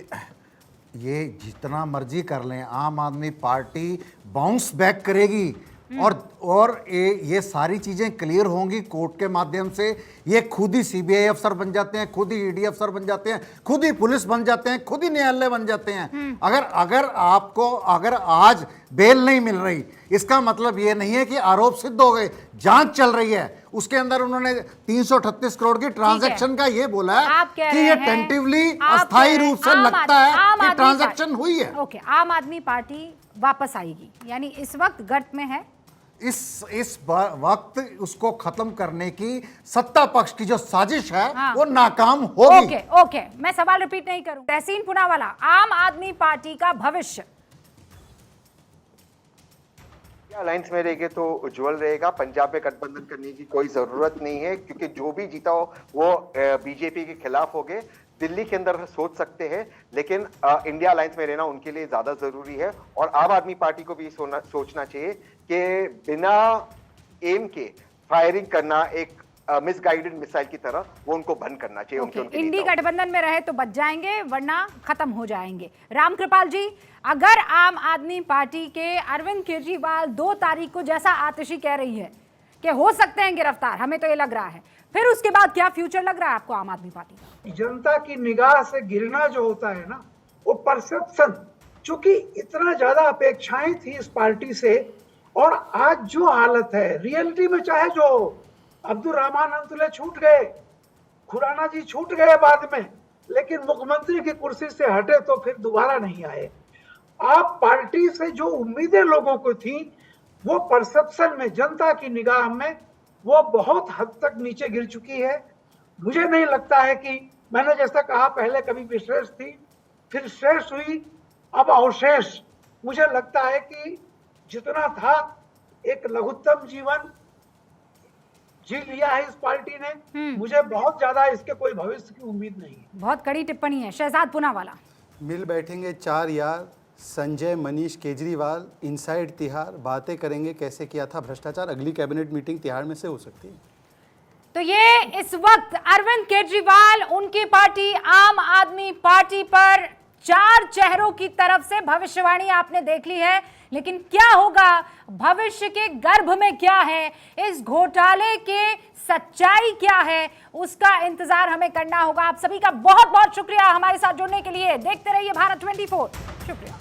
ये जितना मर्जी कर लें, आम आदमी पार्टी बाउंस बैक करेगी और ये सारी चीज़ें क्लियर होंगी कोर्ट के माध्यम से। ये खुद ही सीबीआई अफसर बन जाते हैं, खुद ही ईडी अफसर बन जाते हैं, खुद ही पुलिस बन जाते हैं, खुद ही न्यायालय बन जाते हैं। अगर आज बेल नहीं मिल रही, इसका मतलब ये नहीं है कि आरोप सिद्ध हो गए। जांच चल रही है, उसके अंदर उन्होंने 338 करोड़ की ट्रांजैक्शन का ये बोला है कि ये टेंटिवली अस्थायी रूप से लगता है कि ट्रांजैक्शन हुई है। ओके, आम आदमी पार्टी वापस आएगी, यानी इस वक्त गर्त में है। इस वक्त उसको खत्म करने की सत्ता पक्ष की जो साजिश है, हाँ। वो नाकाम होगी। ओके, मैं सवाल रिपीट नहीं करूं। तहसीन पुनावाला, आम आदमी पार्टी का भविष्य अलायंस में रहेंगे तो उज्जवल रहेगा। पंजाब में गठबंधन करने की कोई जरूरत नहीं है, क्योंकि जो भी जीता हो वो बीजेपी के खिलाफ हो गए। दिल्ली के अंदर सोच सकते हैं, लेकिन इंडिया अलायंस में रहना उनके लिए ज्यादा जरूरी है। और आम आदमी पार्टी को भी सोचना चाहिए कि बिना एम के फायरिंग करना एक मिसगाइडेड मिसाइल की तरह, वो उनको बंद करना चाहिए। उनके इंडी गठबंधन में रहे तो बच जाएंगे, वरना खत्म हो जाएंगे। रामकृपाल जी, अगर आम आदमी पार्टी के अरविंद केजरीवाल 2 तारीख को, जैसा आतिशी कह रही है कि हो सकते हैं गिरफ्तार, हमें तो ये लग रहा है, फिर उसके बाद क्या फ्यूचर लग रहा है आपको आम आदमी पार्टी का? जनता की निगाह से गिरना जो होता है ना, वो परसेप्शन, चूंकि इतना ज्यादा अपेक्षाएं थी इस पार्टी से, और आज जो हालत है रियलिटी में, चाहे जो अब्दुल रहमान अंतुले छूट गए, खुराना जी छूट गए बाद में, लेकिन मुख्यमंत्री की कुर्सी से हटे तो फिर दोबारा नहीं आए। आप पार्टी से जो उम्मीदें लोगों को थी, वो परसेप्शन में, जनता की निगाह में, वो बहुत हद तक नीचे गिर चुकी है। मुझे नहीं लगता है कि, मैंने जैसा कहा पहले, कभी विश्रेष थी, फिर श्रेष्ठ हुई, अब अवशेष। मुझे लगता है कि जितना था, एक लघुत्तम जीवन जी लिया है इस पार्टी ने। मुझे बहुत ज्यादा इसके कोई भविष्य की उम्मीद नहीं है। बहुत कड़ी टिप्पणी है। शहजाद पुनावाला, मिल बैठेंगे 4 यार, संजय, मनीष, केजरीवाल, इनसाइड तिहाड़, बातें करेंगे कैसे किया था भ्रष्टाचार। अगली कैबिनेट मीटिंग तिहाड़ में से हो सकती है। तो ये इस वक्त अरविंद केजरीवाल, उनकी पार्टी आम आदमी पार्टी पर 4 चेहरों की तरफ से भविष्यवाणी आपने देख ली है, लेकिन क्या होगा, भविष्य के गर्भ में क्या है, इस घोटाले के सच्चाई क्या है, उसका इंतजार हमें करना होगा। आप सभी का बहुत बहुत शुक्रिया हमारे साथ जुड़ने के लिए। देखते रहिए भारत 24। शुक्रिया।